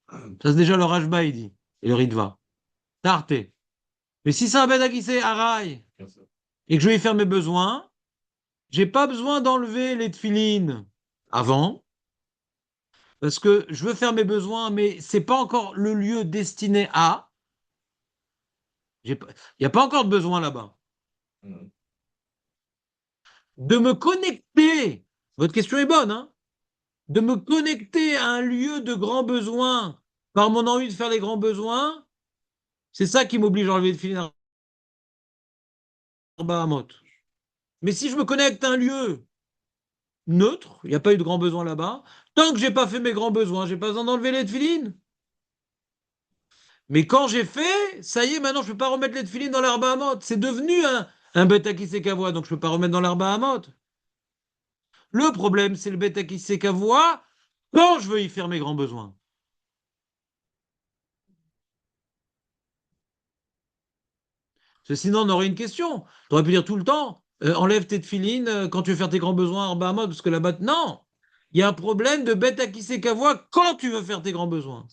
Ça, c'est déjà le Rashba, il dit. Et le Ritva. Tarte. Mais si c'est un bêta qui sait Araï, et que je vais y faire mes besoins, j'ai pas besoin d'enlever les tefilin avant, parce que je veux faire mes besoins, mais c'est pas encore le lieu destiné à. Il n'y a pas encore de besoin là-bas. De me connecter, votre question est bonne, hein, de me connecter à un lieu de grands besoins par mon envie de faire les grands besoins, c'est ça qui m'oblige à enlever le filet Bahamot. Mais si je me connecte à un lieu neutre, il n'y a pas eu de grands besoins là-bas, tant que j'ai pas fait mes grands besoins, j'ai pas besoin d'enlever les tefilines. Mais quand j'ai fait, ça y est, maintenant je peux pas remettre les tefilines dans l'herbe Bahamot. C'est devenu un bêta qui sait qu'à donc je peux pas remettre dans l'herbe Bahamot. Le problème, c'est le bêta qui sait qu'à quand je veux y faire mes grands besoins. Parce que sinon, on aurait une question. Tu aurais pu dire tout le temps, enlève tes tefilines quand tu veux faire tes grands besoins en Bahamot, parce que là-bas, non. Il y a un problème de bêta qui sait qu'à quand tu veux faire tes grands besoins.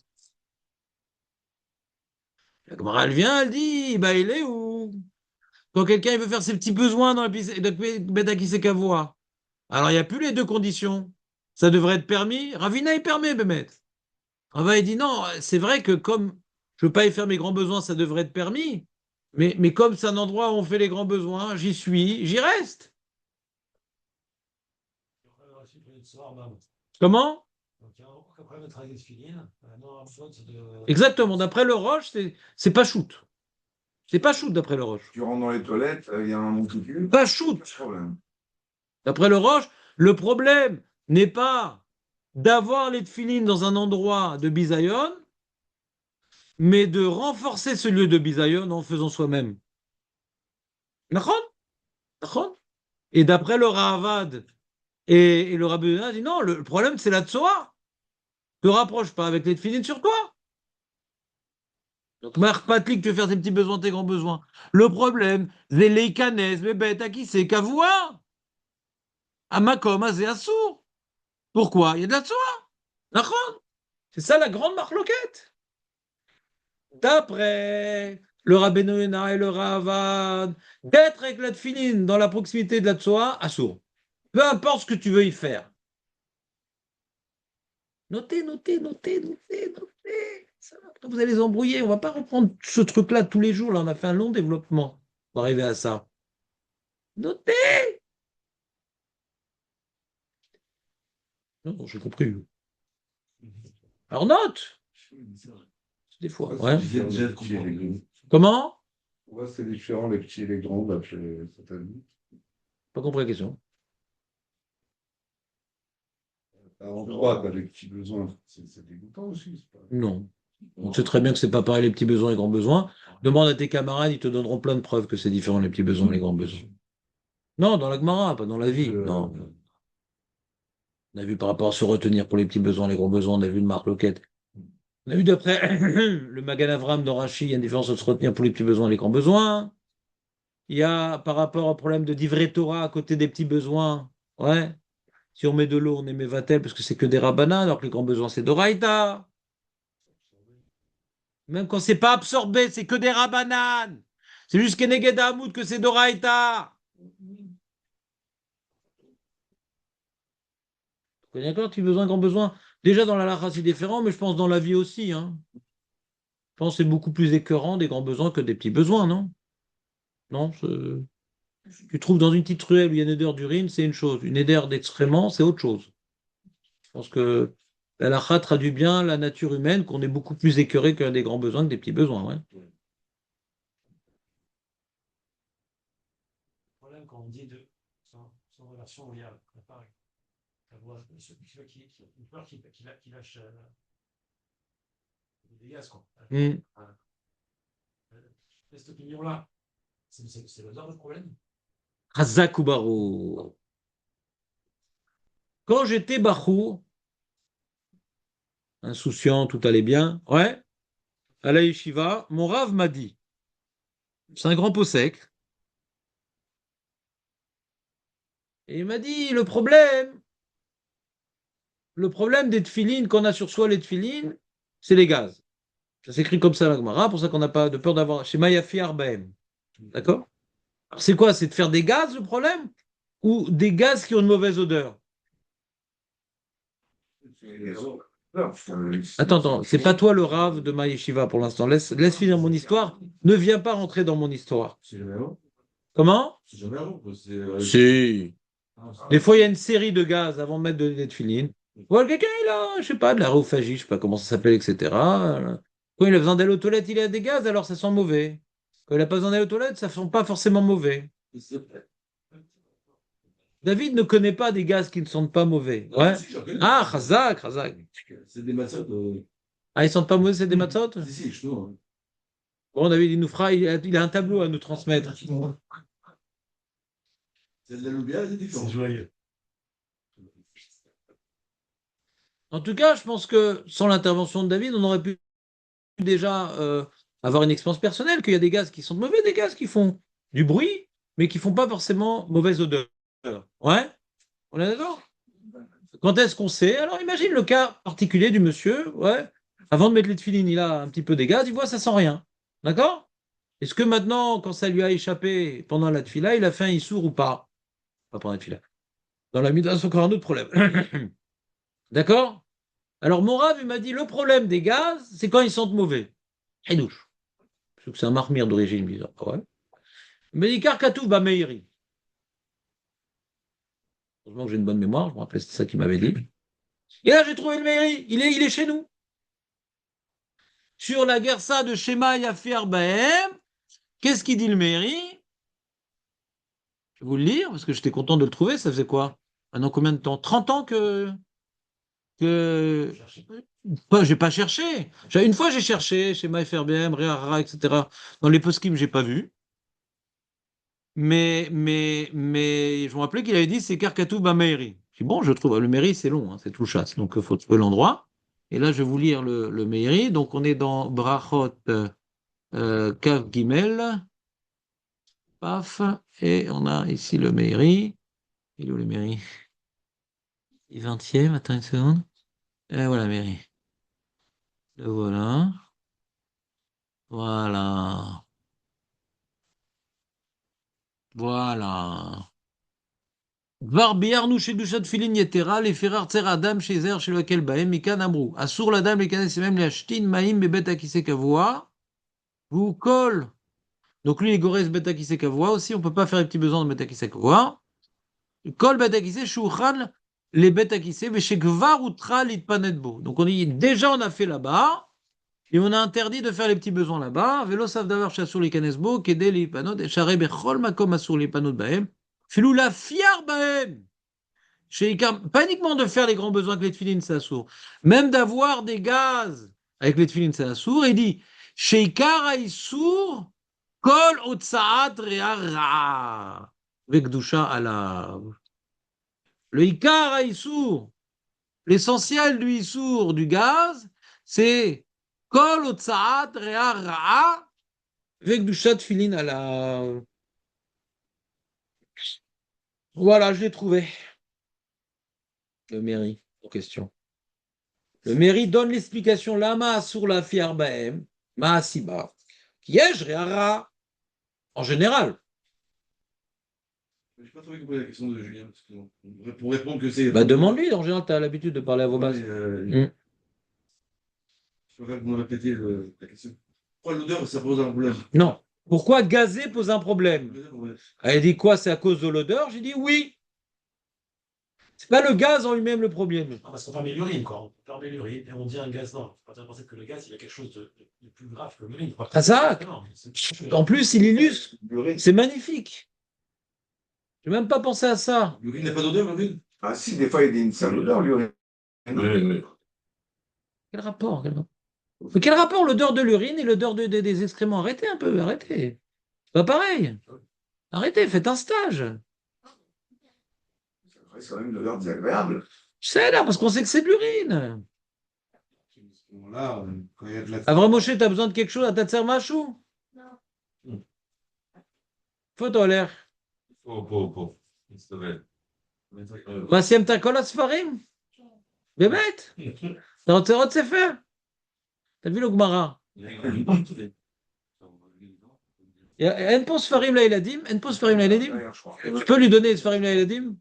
La Gemara, elle vient, elle dit, bah, il est où? Quand quelqu'un il veut faire ses petits besoins dans le bêta qui sait qu'à alors il n'y a plus les deux conditions. Ça devrait être permis. Ravina, il permet, Bémet. Rava, il dit non, c'est vrai que comme je ne veux pas y faire mes grands besoins, ça devrait être permis. Mais comme c'est un endroit où on fait les grands besoins, j'y suis, j'y reste. Comment? Exactement. D'après le Roche, c'est pas shoot. C'est pas shoot d'après le Roche.
Tu rentres dans les toilettes, il y a un monticule.
Pas shoot.
Problème.
D'après le Roche, le problème n'est pas d'avoir les tefilines dans un endroit de bisayon, mais de renforcer ce lieu de bisayon en faisant soi-même. Nachon? Nachon? Et d'après le Ravad et le Rabbi Yonah dit non, le problème c'est la Tsoa. Ne te rapproche pas avec les tefilines sur toi. Donc, Patlik, tu veux faire tes petits besoins, tes grands besoins. Le problème, c'est les canes, mais bêtes, à qui c'est qu'à voir? À Makom, à Zéassour. Pourquoi? Il y a de la Tsoa. Nachon? C'est ça la grande marloquette. D'après le Rabbeinu Yonah et le Ravad, d'être avec la tefilin dans la proximité de la Tsoa, assour. Peu importe ce que tu veux y faire. Notez, notez, notez, notez, notez. Ça va, après, vous allez les embrouiller. On ne va pas reprendre ce truc-là tous les jours. Là, on a fait un long développement pour arriver à ça. Notez. Non, non, j'ai compris. Alors note. Des fois. Ouais. Comment?
Ouais, c'est différent, les petits et les grands, d'après cette année.
Pas compris la question.
En droit, t'as les petits besoins. C'est dégoûtant aussi. C'est pas...
Non. On sait très bien que c'est pas pareil les petits besoins et les grands besoins. Demande à tes camarades, ils te donneront plein de preuves que c'est différent les petits besoins et les grands besoins. Non, dans la Gemara, pas dans la vie. Non. On a vu par rapport à se retenir pour les petits besoins, les grands besoins, on a vu une marque loquette. On a vu d'après le Magan Avram de Rashi, il y a une différence entre se retenir pour les petits besoins et les grands besoins. Il y a par rapport au problème de d'ivrer Torah à côté des petits besoins. Ouais. Si on met de l'eau, on émet Vatel parce que c'est que des rabanan, alors que les grands besoins, c'est d'Oraïta. Même quand c'est pas absorbé, c'est que des rabanan. C'est juste Keneged Hamoud que c'est d'Oraïta. D'accord, petit besoin, grand besoin. Déjà dans la lacha, c'est différent, mais je pense dans la vie aussi. Hein. Je pense que c'est beaucoup plus écœurant des grands besoins que des petits besoins, non? Non, tu trouves dans une petite ruelle où il y a une odeur d'urine, c'est une chose. Une odeur d'excrément, c'est autre chose. Je pense que la lacha traduit bien la nature humaine, qu'on est beaucoup plus écœuré que des grands besoins que des petits besoins. Ouais.
Le problème quand on dit sans relation au lien, pareil. Une peur qui lâche des gaz, quoi. Cette opinion-là, c'est le genre de problème.
Hazak ou barou. Quand j'étais bachou, insouciant, tout allait bien, ouais, à la yeshiva, mon rave m'a dit, c'est un grand pot sec, et il m'a dit, le problème des tefilines qu'on a sur soi, les tefilines, c'est les gaz. Ça s'écrit comme ça, la Gemara, pour ça qu'on n'a pas de peur d'avoir, chez Mayafi Arbaem. D'accord? Alors c'est quoi? C'est de faire des gaz, le problème? Ou des gaz qui ont une mauvaise odeur? Attends, c'est pas toi le rave de ma yeshiva pour l'instant. Laisse finir mon histoire. Ne viens pas rentrer dans mon histoire.
C'est jamais avant.
Comment?
C'est jamais avant.
Si. Des fois, il y a une série de gaz avant de mettre de l'éthyline. Voilà, quelqu'un, il a, je sais pas, de la rhéophagie, je sais pas comment ça s'appelle, etc. Quand il a besoin d'aller aux toilettes, il a des gaz, alors ça sent mauvais. Quand il n'a pas besoin d'aller aux toilettes, ça ne sent pas forcément mauvais. David ne connaît pas des gaz qui ne sentent pas mauvais. Ouais. Ah, Chazak.
C'est des matzot.
Ah, ils ne sentent pas mauvais, c'est des matzot?
Si, je trouve.
Bon, David, il a un tableau à nous transmettre.
C'est de la loubia, c'est différent.
C'est joyeux.
En tout cas, je pense que sans l'intervention de David, on aurait pu déjà avoir une expérience personnelle qu'il y a des gaz qui sont mauvais, des gaz qui font du bruit, mais qui font pas forcément mauvaise odeur. Ouais? On est d'accord? Quand est-ce qu'on sait? Alors imagine le cas particulier du monsieur, ouais. Avant de mettre les tefilines, il a un petit peu des gaz, il voit ça sent rien. D'accord? Est-ce que maintenant, quand ça lui a échappé pendant la tefila, il a fait un issour ou pas? Pas pendant la tefila. Dans la mida, c'est encore un autre problème. D'accord? Alors mon rave, il m'a dit, le problème des gaz, c'est quand ils sentent mauvais. Hedouche. Parce que c'est un marmire d'origine bizarre. Ouais. Il m'a dit, Karkatou Bameiri. Heureusement que j'ai une bonne mémoire, je me rappelle, c'est ça qu'il m'avait dit. Et là, j'ai trouvé le Meiri, il est chez nous. Sur la Gersa de Shema Yafi Arbaem, qu'est-ce qu'il dit le Meiri? Je vais vous le lire parce que j'étais content de le trouver. Ça faisait quoi? Maintenant, combien de temps? 30 ans que... Pas, j'ai pas cherché. Une fois, j'ai cherché chez MyFairBM, Rehara, etc. Dans les poskim, j'ai pas vu. Mais je me rappelais qu'il avait dit c'est Karkatou Bameiri. J'ai dit, bon, je trouve, le Meiri, c'est long, hein, c'est tout chasse. Donc, il faut trouver l'endroit. Et là, je vais vous lire le Meiri. Donc, on est dans Brachot Kav Gimel. Paf. Et on a ici le Meiri. Il est où le Meiri? Il est 20e, attends une seconde. Et voilà, Meiri. Le voilà. Voilà. Voilà. Varbiarnu chez Dushat Filin Yetera, les Ferrar Tser Adam chez Zer chez lequel Bahem, Mikan Amrou. Assur la dame, les canesses même les Ashtin, Maïm, Bebet Akise Kavoa. Vous colle. Donc lui, les Gores Bet Akise Kavoa aussi, on ne peut pas faire les petits besoins de Bet Akise Kavoa. Kol Bet Akise, Shouchan, les Bet Akise, chez Gvar Utra Litpanetbo. Donc on dit, déjà on a fait là-bas, et on a interdit de faire les petits besoins là-bas. Velo sav davar chassur les canesbo, Kede les panot, et Charé Bechol Makom Assur les panot Bahem. Filou la fiar Bahem. Pas uniquement de faire les grands besoins avec les tefilines, c'est assourd. Même d'avoir des gaz avec les tefilines, c'est assourd. Il dit Sheikar Aïsour, Kol Otsaat Reara, Vekdusha Alav. Le Ikar Aïsour, l'essentiel du Issour du gaz, c'est Kol Otsaat Reara, Vekdusha Tefilin Alav. Voilà, je l'ai trouvé. Le mairie en question. Le mairie donne l'explication lama sur la fiarbaem, maasiba, qui est Jreara, en général.
Je n'ai pas trouvé compris la question de Julien. Parce que pour répondre que c'est.
Bah, demande-lui, en général, tu as l'habitude de parler à voix basse.
Je préfère que vous me répétiez la question. Pourquoi l'odeur, ça pose un problème?
Non. Pourquoi gazer pose un problème?
Ouais.
Elle dit quoi? C'est à cause de l'odeur? J'ai dit oui. C'est pas le gaz en lui-même le problème.
Non, parce qu'on permet l'urine, quoi. On permet l'urine et on dit un gaz. Non, il faut pas penser que le gaz, il y a quelque chose de plus grave que l'urine.
Ah, ça?
Non,
En plus, il illustre.
L'urine.
C'est magnifique. Je n'ai même pas pensé à ça.
L'urine n'a pas d'odeur, l'urine?
Ah si, des fois, il y a une sale odeur, l'urine.
Oui.
Quel rapport? Mais quel rapport l'odeur de l'urine et l'odeur des excréments? Arrêtez un peu, arrêtez. C'est pas pareil. Arrêtez, faites un stage.
C'est quand même une odeur désagréable.
C'est là, parce qu'on sait que c'est de l'urine.
Là, quand il y a de la
Avram Moshe, t'as besoin de quelque chose à ta tsar machou?
Non.
Faut t'en l'air.
Faut. Il se levait.
Massiem ta kol asfarim? Bébête? T'as rotzerot sefer? T'as vu le Gemara? En pos farim la iladim? En pos farim la iladim?
Derrière, je crois.
Tu peux lui donner Sfarim la iladim?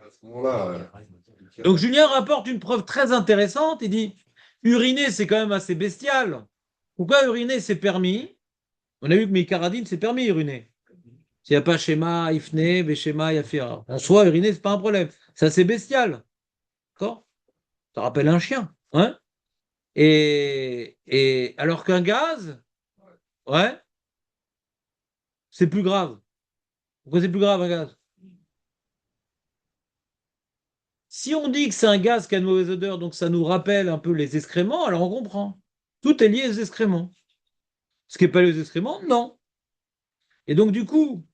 à ce moment-là.
Donc Julien rapporte une preuve très intéressante. Il dit uriner, c'est quand même assez bestial. Pourquoi uriner, c'est permis? On a vu que Mikaradine, c'est permis uriner. S'il n'y a pas schéma, ifne, veshema, yafira. En soi, uriner, c'est pas un problème. C'est assez bestial. D'accord? Ça rappelle un chien. Hein? Et alors qu'un gaz, ouais, c'est plus grave. Pourquoi c'est plus grave un gaz? Si on dit que c'est un gaz qui a une mauvaise odeur, donc ça nous rappelle un peu les excréments, alors on comprend. Tout est lié aux excréments. Ce qui n'est pas les excréments, non. Et donc du coup,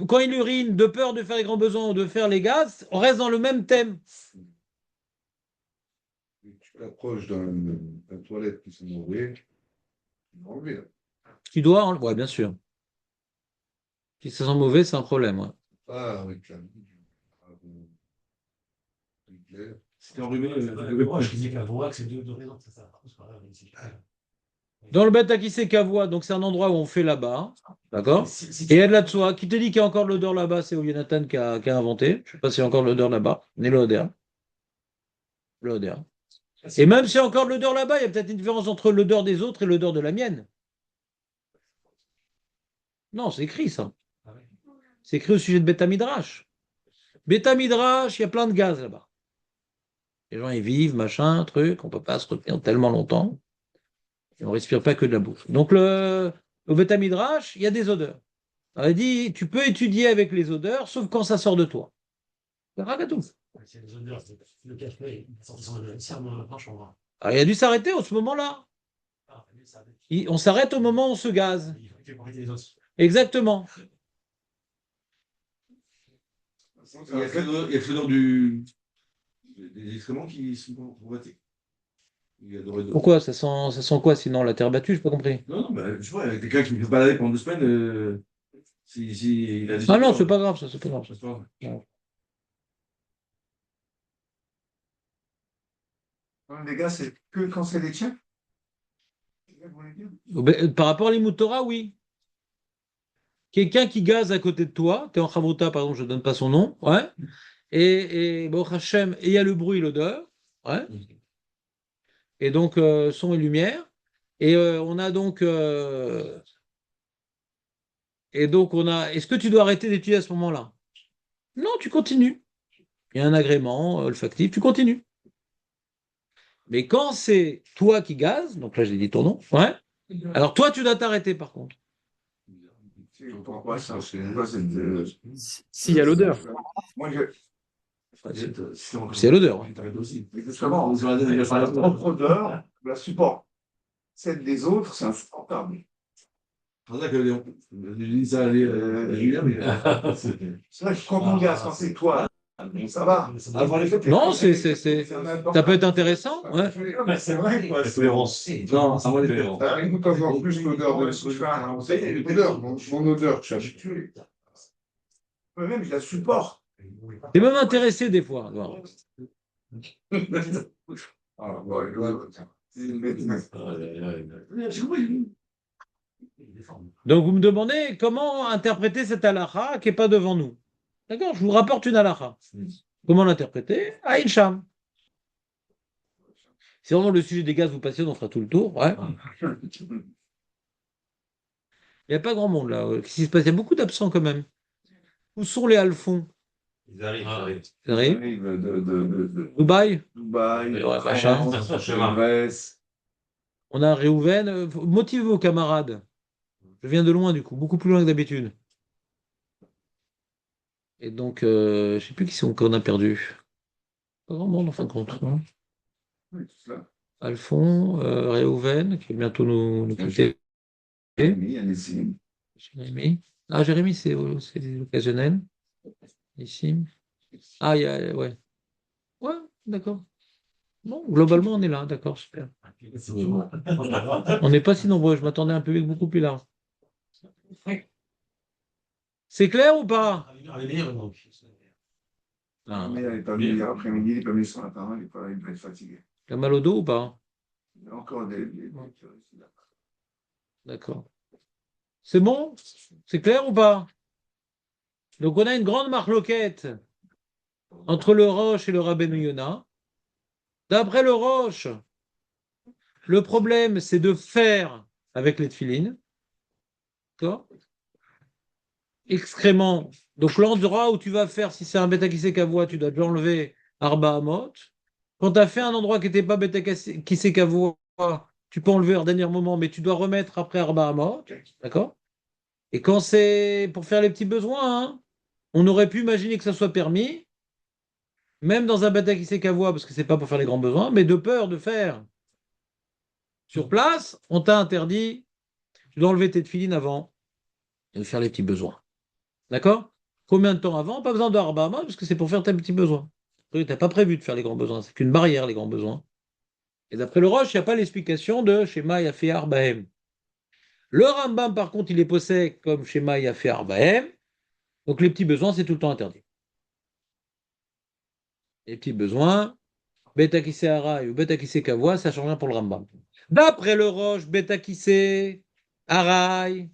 quand il urine, de peur de faire les grands besoins ou de faire les gaz, on reste dans le même thème.
Tu t'approches d'une toilette qui s'est enlevée, tu vas enlever.
Tu dois, ouais, bien sûr. Si ça sent mauvais, c'est un problème. Ouais.
Pas avec la clair.
C'était enrhumé.
Moi, je disais qu'à Voix, c'est de raison, c'est ça. C'est pas grave, c'est pas grave.
Dans le bête à qui c'est Cavois, donc c'est un endroit où on fait là-bas. D'accord?
Si
Et il
tu-
y a de la tsoa. Qui te dit qu'il y a encore de l'odeur là-bas? C'est Jonathan qui a inventé. Je ne sais pas s'il y a encore de l'odeur là-bas. Ni l'odeur. L'odeur. Et même s'il y a encore de l'odeur là-bas, il y a peut-être une différence entre l'odeur des autres et l'odeur de la mienne. Non, c'est écrit ça.
Ah ouais.
C'est écrit au sujet de Beta Midrash. Beta Midrash, il y a plein de gaz là-bas. Les gens, ils vivent, machin, truc. On ne peut pas se retenir tellement longtemps. Et on ne respire pas que de la bouffe. Donc, Au Beth Midrash, il y a des odeurs. On a dit, tu peux étudier avec les odeurs, sauf quand ça sort de toi. C'est ragatou.
C'est les odeurs, c'est le café, il sort son odeur. Serre-moi, franchement.
Alors, il a dû s'arrêter à ce moment-là. On s'arrête au moment où on se gaze.
Il faut arrêter les autres.
Exactement.
Il y a que l'odeur des excréments qui sont convoités.
Pourquoi? Ça sent quoi sinon? La terre battue, je n'ai pas compris.
Non, non, bah, je vois, quelqu'un qui me fait balader pendant 2 semaines, il a des
Ah non,
odeurs.
c'est pas grave, ça, c'est pas grave.
C'est pas grave.
Les gars, c'est que quand c'est les tiens?
Par rapport à l'Imoutora, oui. Quelqu'un qui gaze à côté de toi, tu es en Chavruta, par exemple, je ne donne pas son nom, ouais. Et bon, Hachem, et il y a le bruit et l'odeur, ouais. Et donc, son et lumière. Et on a donc. Et donc, on a. Est-ce que tu dois arrêter d'étudier à ce moment-là? Non, tu continues. Il y a un agrément olfactif, tu continues. Mais quand c'est toi qui gazes, donc là j'ai dit ton nom, ouais. Alors toi, tu dois t'arrêter par contre.
Pourquoi ça?
S'il y a l'odeur.
Moi,
C'est l'odeur.
justement, la propre odeur, je la supporte. Celle des autres, c'est insupportable.
C'est pour ça que Léon, je dis ça à Julien, mais.
C'est vrai que quand on gaze, quand c'est toi, ça va.
Non, ça peut être intéressant. Ouais.
Mais c'est vrai, quoi.
Cohérence.
Non, ça va les
Cohérence.
Ça rajoute encore plus l'odeur de l'odeur, mon odeur que je suis habitué.
Moi-même, je la supporte.
T'es même intéressé des fois. Bon.
Ah, bon,
Donc vous me demandez comment interpréter cette halakha qui n'est pas devant nous. D'accord? Je vous rapporte une halakha. Comment l'interpréter? Aïn Sham. Si vraiment le sujet des gaz vous passionne, on fera tout le tour. Ouais. Il n'y a pas grand monde là. Qu'est-ce qui se passe? Il y a beaucoup d'absents quand même. Où sont les Alphons?
Ils arrivent.
Ils arrivent? Dubaï?
Dubaï,
Ouais, machin.
Grèce.
On a Réhouven. Motivez vos camarades. Je viens de loin du coup, beaucoup plus loin que d'habitude. Et donc, je ne sais plus qui sont qu'on a perdu. Pas grand monde en fin de compte. Hein.
Oui, tout cela.
Alphon, Réhouven, qui va bientôt nous quitter.
Jérémy, Anessim.
Jérémy. Ah, Jérémy, c'est occasionnel. Ici. Ah, il y a, ouais. Ouais, d'accord. Bon, globalement, on est là, d'accord, super. On n'est pas si nombreux, je m'attendais à un public beaucoup plus large. C'est clair ou pas? Ah,
Mais il n'est pas venu hier après-midi, il n'est pas venu ce matin, il va être fatigué.
il a mal au dos ou pas?
Il y a encore des.
D'accord. C'est bon? C'est clair ou pas? Donc on a une grande marloquette entre le Roche et le Rabbeinu Yona. D'après le Roche, le problème c'est de faire avec les tefilines. D'accord? Excrément. Donc l'endroit où tu vas faire, si c'est un bêta qui kavoua, tu dois déjà enlever Arba Hamot. Quand tu as fait un endroit qui n'était pas bêta qui kavoua, tu peux enlever au dernier moment, mais tu dois remettre après Arba Hamot. D'accord? Et quand c'est pour faire les petits besoins, hein, on aurait pu imaginer que ça soit permis, même dans un bêta qui kavoua, parce que c'est pas pour faire les grands besoins, mais de peur de faire sur place, on t'a interdit d'enlever tes tefilines avant et de faire les petits besoins. D'accord? Combien de temps avant? Pas besoin de Arbama, parce que c'est pour faire tes petits besoins. Tu n'as pas prévu de faire les grands besoins, c'est qu'une barrière, les grands besoins. Et d'après le Roche, il n'y a pas l'explication de Shema Yafé Arbahem. Le Rambam, par contre, il est possède comme Shema Yafé Arbahem. Donc les petits besoins, c'est tout le temps interdit. Les petits besoins, Beta Kissé Harai ou Beta Kissé Kavoua, ça ne change rien pour le Rambam. D'après le Roche, Beta Kissé Harai.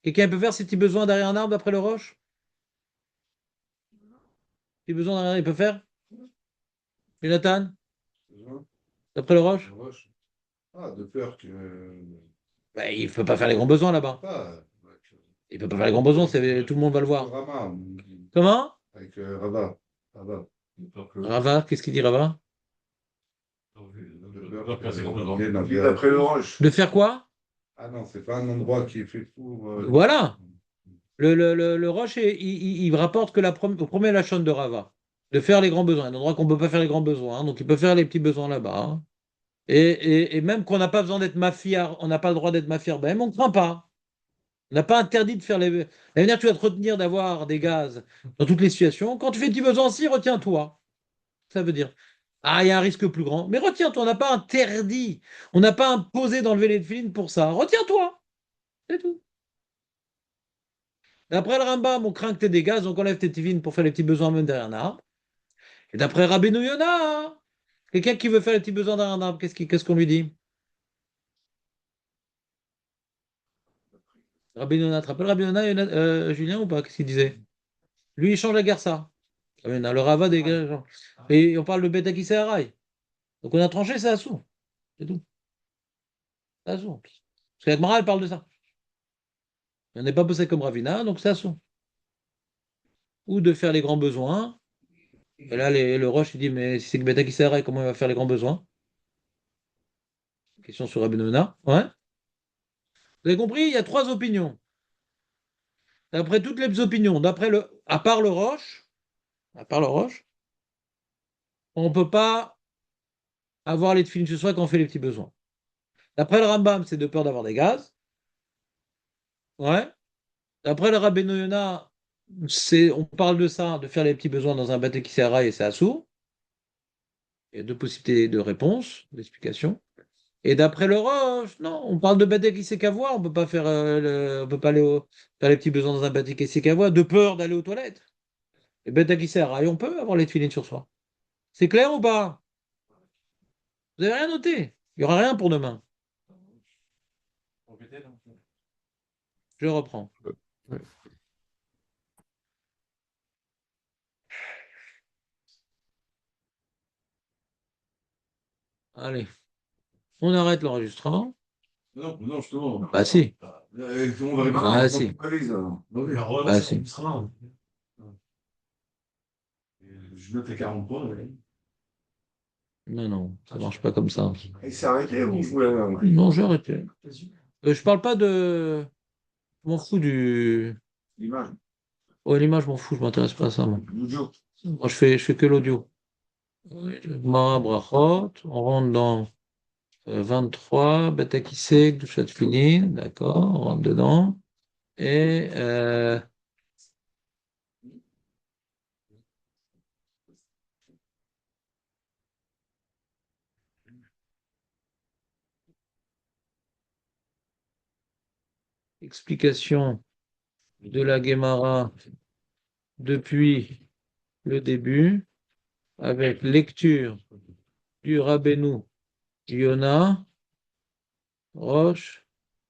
Quelqu'un peut faire ses petits besoins derrière un arbre d'après le Roche? Petits besoins derrière un arbre, il peut faire? Jonathan? D'après le Roche?
Ah, de peur que.
Ben, il ne peut pas faire les grands besoins là-bas. Il ne peut pas faire les grands besoins, tout le monde va le voir.
Rama,
Comment?
avec Rava. Rava.
Rava, qu'est-ce qu'il dit Rava?
D'après le Roche.
De faire quoi?
Ah non, c'est pas un endroit qui est fait pour.
Voilà. Le Roche, il rapporte que au premier Lachon de Rava, de faire les grands besoins. Un endroit qu'on ne peut pas faire les grands besoins, hein, donc il peut faire les petits besoins là-bas, hein. Et même qu'on n'a pas besoin d'être mafia, on n'a pas le droit d'être mafia, ben, on ne craint pas. On n'a pas interdit de faire les. L'année dernière, tu vas te retenir d'avoir des gaz dans toutes les situations. Quand tu fais tes besoins aussi, retiens-toi. Ça veut dire. Ah, il y a un risque plus grand. Mais retiens-toi, on n'a pas interdit. On n'a pas imposé d'enlever les filines pour ça. Retiens-toi. C'est tout. D'après le Rambam, on craint que tu aies des gaz, donc on enlève tes filines pour faire les petits besoins même derrière un arbre. Et d'après Rabbeinu Yonah, hein, quelqu'un qui veut faire les petits besoins derrière un arbre, qu'est-ce qu'on lui dit? Rabbeinu Yonah, tu te rappelles Rabbeinu Yonah, Julien, ou pas? Qu'est-ce qu'il disait? Lui, il change la guerre, ça. Rabbeinu Yonah, le Rava des gars. Et on parle de Beth Akissé Haraï. Donc on a tranché, c'est Assou. C'est tout. C'est Assou. Parce que la Gemara, elle parle de ça. On n'est pas bossé comme Ravina, donc c'est Assou. Ou de faire les grands besoins. Et là, le Roche, il dit, mais si c'est que Beth Akissé Haraï, comment il va faire les grands besoins? Question sur Rabbeinu Yonah. Ouais. Vous avez compris? Il y a trois opinions. D'après toutes les opinions, à part le Roche, on ne peut pas avoir les tefilines ce soir quand on fait les petits besoins. D'après le Rambam, c'est de peur d'avoir des gaz. Ouais. D'après le Rabbeinu Yonah, on parle de ça, de faire les petits besoins dans un bateau qui sert à et c'est assourd. Il y a deux possibilités de réponse, d'explication. Et d'après le Roche, non, on parle de bateau qui sait qu'avoir, on peut pas faire, on peut pas aller faire les petits besoins dans un bateau qui sait qu'avoir, de peur d'aller aux toilettes. Et bateau qui sert à on peut avoir les tefilines sur soi. C'est clair ou pas? Vous n'avez rien noté. Il n'y aura rien pour demain. Je reprends.
Ouais.
Allez, on arrête l'enregistrement.
Non, non, justement.
Bah si.
On va répondre.
Ah si.
Bah,
si.
Je note les 40 points. Ouais.
Non, non, ça marche pas comme ça.
Il s'est arrêté ou vous voulez.
Non, j'ai arrêté. Je parle pas de. Je m'en fous du.
L'image.
Ouais, l'image, je m'en fous, je m'intéresse pas à ça, moi.
L'audio.
Moi, je fais que l'audio. Gemara Brachot, on rentre dans 23, Batakisek, Douchat Finin, d'accord, on rentre dedans. Et explication de la Gemara depuis le début, avec lecture du Rabbeinu Yonah, Roche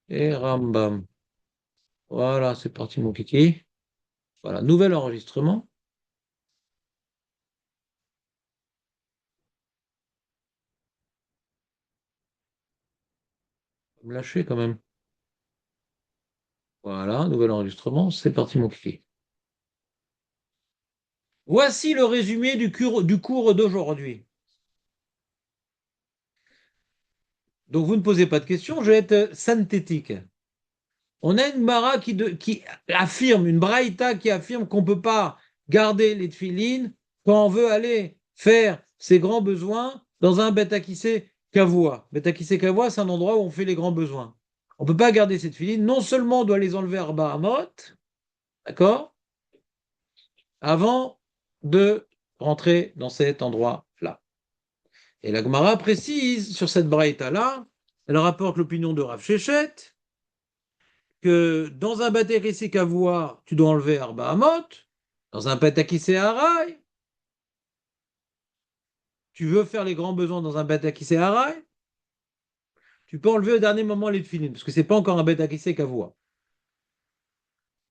et Rambam. Voilà, c'est parti mon kiki. Voilà, nouvel enregistrement. Vous me lâchez quand même. Voilà, nouvel enregistrement, c'est parti mon kiki. Voici le résumé du cours d'aujourd'hui. Donc vous ne posez pas de questions, je vais être synthétique. On a une Mara qui affirme, une Braïta qui affirme qu'on ne peut pas garder les tefilines quand on veut aller faire ses grands besoins dans un Beth Akissé Kavoua. Beth Akissé Kavoua, c'est un endroit où on fait les grands besoins. On ne peut pas garder ces tefilines. Non seulement on doit les enlever à Arba Hamot, d'accord, avant de rentrer dans cet endroit-là. Et la Gemara précise sur cette Braïta-là, elle rapporte l'opinion de Rav Shechet, que dans un Batekissé Kavoua, tu dois enlever Arba Hamot, dans un Batekissé Harai, tu veux faire les grands besoins dans un Batekissé Harai, tu peux enlever au dernier moment les tefilines, parce que ce n'est pas encore un Batekissé Kavoua.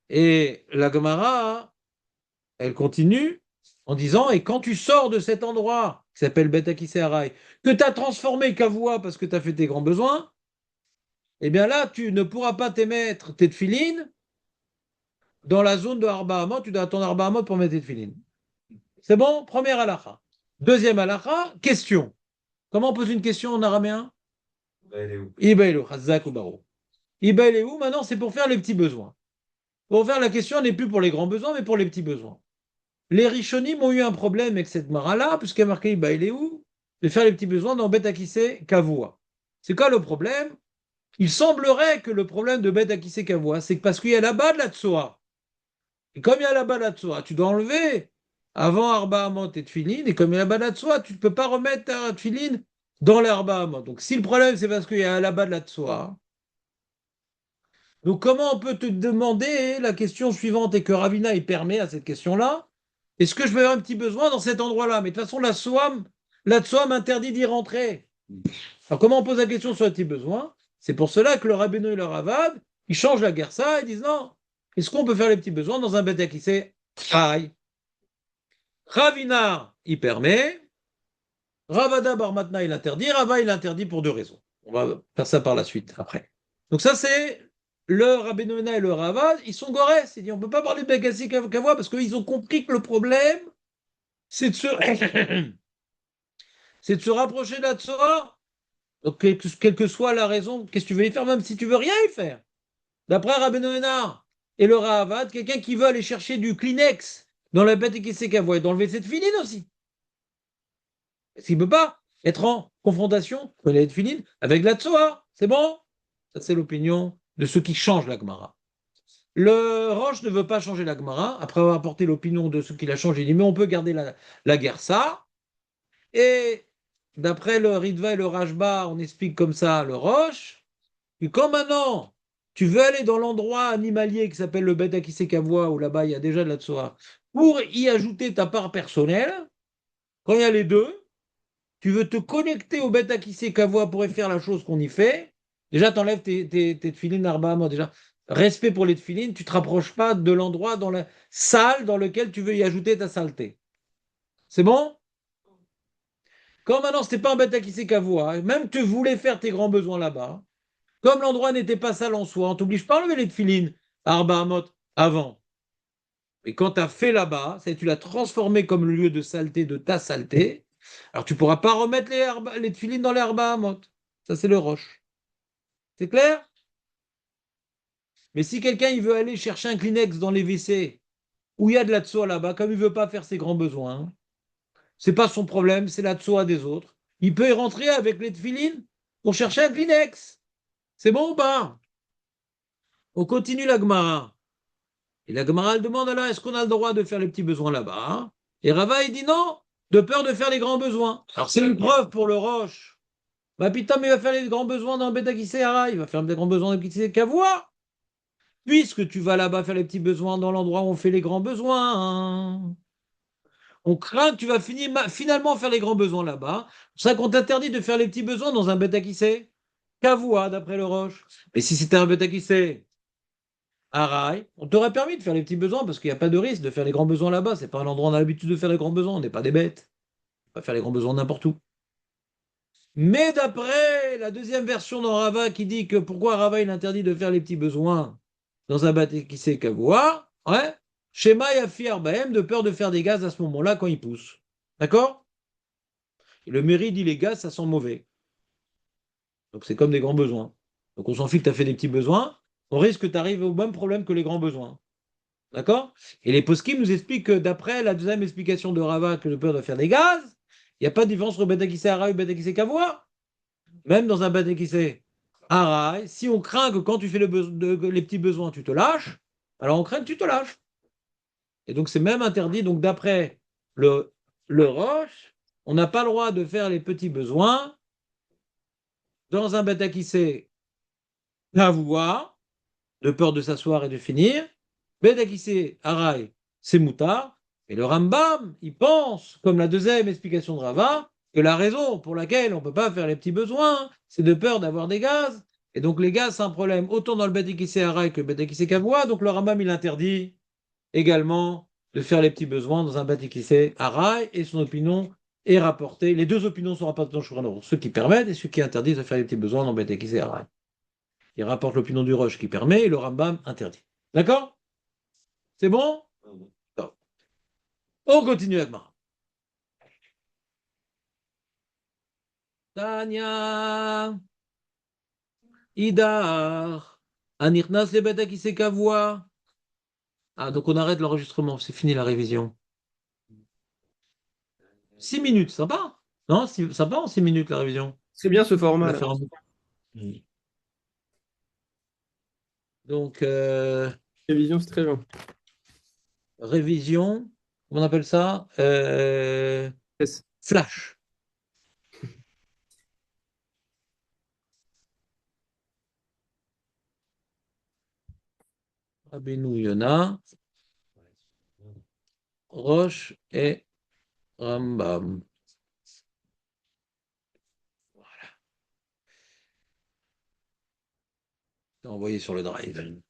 Et la Gemara, elle continue en disant, et quand tu sors de cet endroit, qui s'appelle Batekissé Harai, que tu as transformé Kavoua parce que tu as fait tes grands besoins, eh bien là, tu ne pourras pas t'émettre tes tefilines dans la zone de Arba Hamot, tu dois attendre Arba Hamot pour mettre tes tefilines. C'est bon? Première halakha. Deuxième halakha, question. Comment on pose une question en araméen? Ibailu, Chazak ou Baro. Iba il est où? Maintenant, c'est pour faire les petits besoins. Pour faire la question n'est plus pour les grands besoins, mais pour les petits besoins. Les Rishonim ont eu un problème avec cette mara-là, puisqu'il y a marqué Iba il est où? De faire les petits besoins dans Bet Akissé Kavua. C'est quoi le problème? Il semblerait que le problème de Bet Akissé Kavua, c'est que parce qu'il y a là-bas de la tsoa. Et comme il y a là-bas de la tsoa, tu dois enlever avant Arba Amot et Tfilin, et comme il y a là-bas de la tsoa, tu ne peux pas remettre ta Tfilin dans l'Arba Amot. Donc si le problème c'est parce qu'il y a là-bas de la tsoa, donc comment on peut te demander la question suivante et que Ravina il permet à cette question-là? Est-ce que je vais avoir un petit besoin dans cet endroit-là? Mais de toute façon, la tsoa m'interdit d'y rentrer. Alors comment on pose la question sur les petits besoins? C'est pour cela que le Rabbeinu et le Ravad, ils changent la gersa, ils disent non. Est-ce qu'on peut faire les petits besoins dans un bête qui sait aïe? Ravina, il permet. Ravada Barmatna, il interdit. Rava, il interdit pour deux raisons. On va faire ça par la suite, après. Donc ça, c'est le Rabbeinu et le Ravad, ils sont gorès. Ils disent, on ne peut pas parler de Begassi Kavoa parce qu'ils ont compris que le problème, c'est de se, c'est de se rapprocher de la Tsorah. Donc, quelle que soit la raison, qu'est-ce que tu veux y faire, même si tu veux rien y faire? D'après Rabbeinu Hennar et le Ravad, quelqu'un qui veut aller chercher du Kleenex dans la bête qui sait qu'à voix et dans le WC de Filine aussi. Est-ce qu'il ne peut pas être en confrontation, connaître de Filine, avec la Tsoa? C'est bon? Ça, c'est l'opinion de ceux qui changent la Gemara. Le Roche ne veut pas changer la Gemara. Après avoir apporté l'opinion de ceux qui la changent, il dit mais on peut garder la Gersa. Et d'après le Ritva et le Rajba, on explique comme ça le Roche. Et quand maintenant tu veux aller dans l'endroit animalier qui s'appelle le Beth Akisekavoa, où là-bas il y a déjà de la tsoa, pour y ajouter ta part personnelle, quand il y a les deux, tu veux te connecter au Beth Akisekavoa pour y faire la chose qu'on y fait, déjà t'enlèves tes tefilines Arba Amot, déjà. Respect pour les tefilines, tu ne te rapproches pas de l'endroit dans la salle dans lequel tu veux y ajouter ta saleté. C'est bon? Quand maintenant c'était pas un Beth Akisekavoa, même tu voulais faire tes grands besoins là-bas, comme l'endroit n'était pas sale en soi, on t'oblige pas à enlever les tefilines, Arba Amot, avant. Et quand tu as fait là-bas, c'est tu l'as transformé comme lieu de saleté de ta saleté, alors tu ne pourras pas remettre les tefilines dans les Arba Amot. Ça, c'est le roche. C'est clair? Mais si quelqu'un il veut aller chercher un Kleenex dans les WC, où il y a de la tsoa là-bas, comme il ne veut pas faire ses grands besoins, c'est pas son problème, c'est la tsoa des autres. Il peut y rentrer avec les tefilines pour chercher un Kleenex. C'est bon ou pas? On continue la Gemara. Et la Gemara, elle demande alors, est-ce qu'on a le droit de faire les petits besoins là-bas, hein? Et Rava, il dit non, de peur de faire les grands besoins. Alors c'est une preuve pour le Roche. Bah putain, mais il va faire les grands besoins dans Beta Kisehara, il va faire les grands besoins dans Kisehara Kavoua. Puisque tu vas là-bas faire les petits besoins dans l'endroit où on fait les grands besoins, hein. On craint que tu vas finalement faire les grands besoins là-bas. C'est ça qu'on t'interdit de faire les petits besoins dans un Beta Kisehara Kavoua, d'après le Roche. Mais si c'était un Beta Kisehara Araï, on t'aurait permis de faire les petits besoins parce qu'il n'y a pas de risque de faire les grands besoins là-bas. C'est pas un endroit où on a l'habitude de faire les grands besoins. On n'est pas des bêtes. On va faire les grands besoins n'importe où. Mais d'après la deuxième version dans Rava qui dit que pourquoi Rava il interdit de faire les petits besoins dans un bâtiment qui sait Kavoua, ouais, Shema Yafi Arbahem, de peur de faire des gaz à ce moment-là quand ils poussent. D'accord? Et le mairie dit les gaz, ça sent mauvais. Donc c'est comme des grands besoins. Donc on s'en fiche que tu as fait des petits besoins, on risque que tu arrives au même problème que les grands besoins. D'accord? Et les poskim nous expliquent que d'après la deuxième explication de Rava que le peur doit faire des gaz, il n'y a pas de différence entre Betakissé Araï et Betakissé Kavoua. Même dans un Betakissé Araï, si on craint que quand tu fais les petits besoins, tu te lâches, alors on craint que tu te lâches. Et donc c'est même interdit. Donc d'après le Roche, on n'a pas le droit de faire les petits besoins dans un Betakissé Kavoua, de peur de s'asseoir et de finir. Bedakissé Araï, c'est moutard. Et le Rambam, il pense, comme la deuxième explication de Rava, que la raison pour laquelle on ne peut pas faire les petits besoins, c'est de peur d'avoir des gaz. Et donc les gaz, c'est un problème autant dans le Bedakissé Araï que le Bedakissé Kavoua. Donc le Rambam, il interdit également de faire les petits besoins dans un Bedakissé Araï. Et son opinion est rapportée. Les deux opinions sont rapportées dans Shulchan, ceux qui permettent et ceux qui interdisent de faire les petits besoins dans le Bedakissé Araï. Il rapporte l'opinion du Roche qui permet et le Rambam interdit. D'accord? C'est bon? Non. On continue avec Mara. Tania, Idar, Anirnas le beta qui sait voix. Ah, donc on arrête l'enregistrement, c'est fini la révision. 6 minutes, sympa. Non, sympa en 6 minutes la révision.
C'est bien ce
On va
format
la faire
là.
en- Donc,
Révision, c'est très bien.
révision, comment on appelle ça?
Yes.
Flash. Rabbeinu Yona, Roche et Rambam. C'est envoyé sur le drive.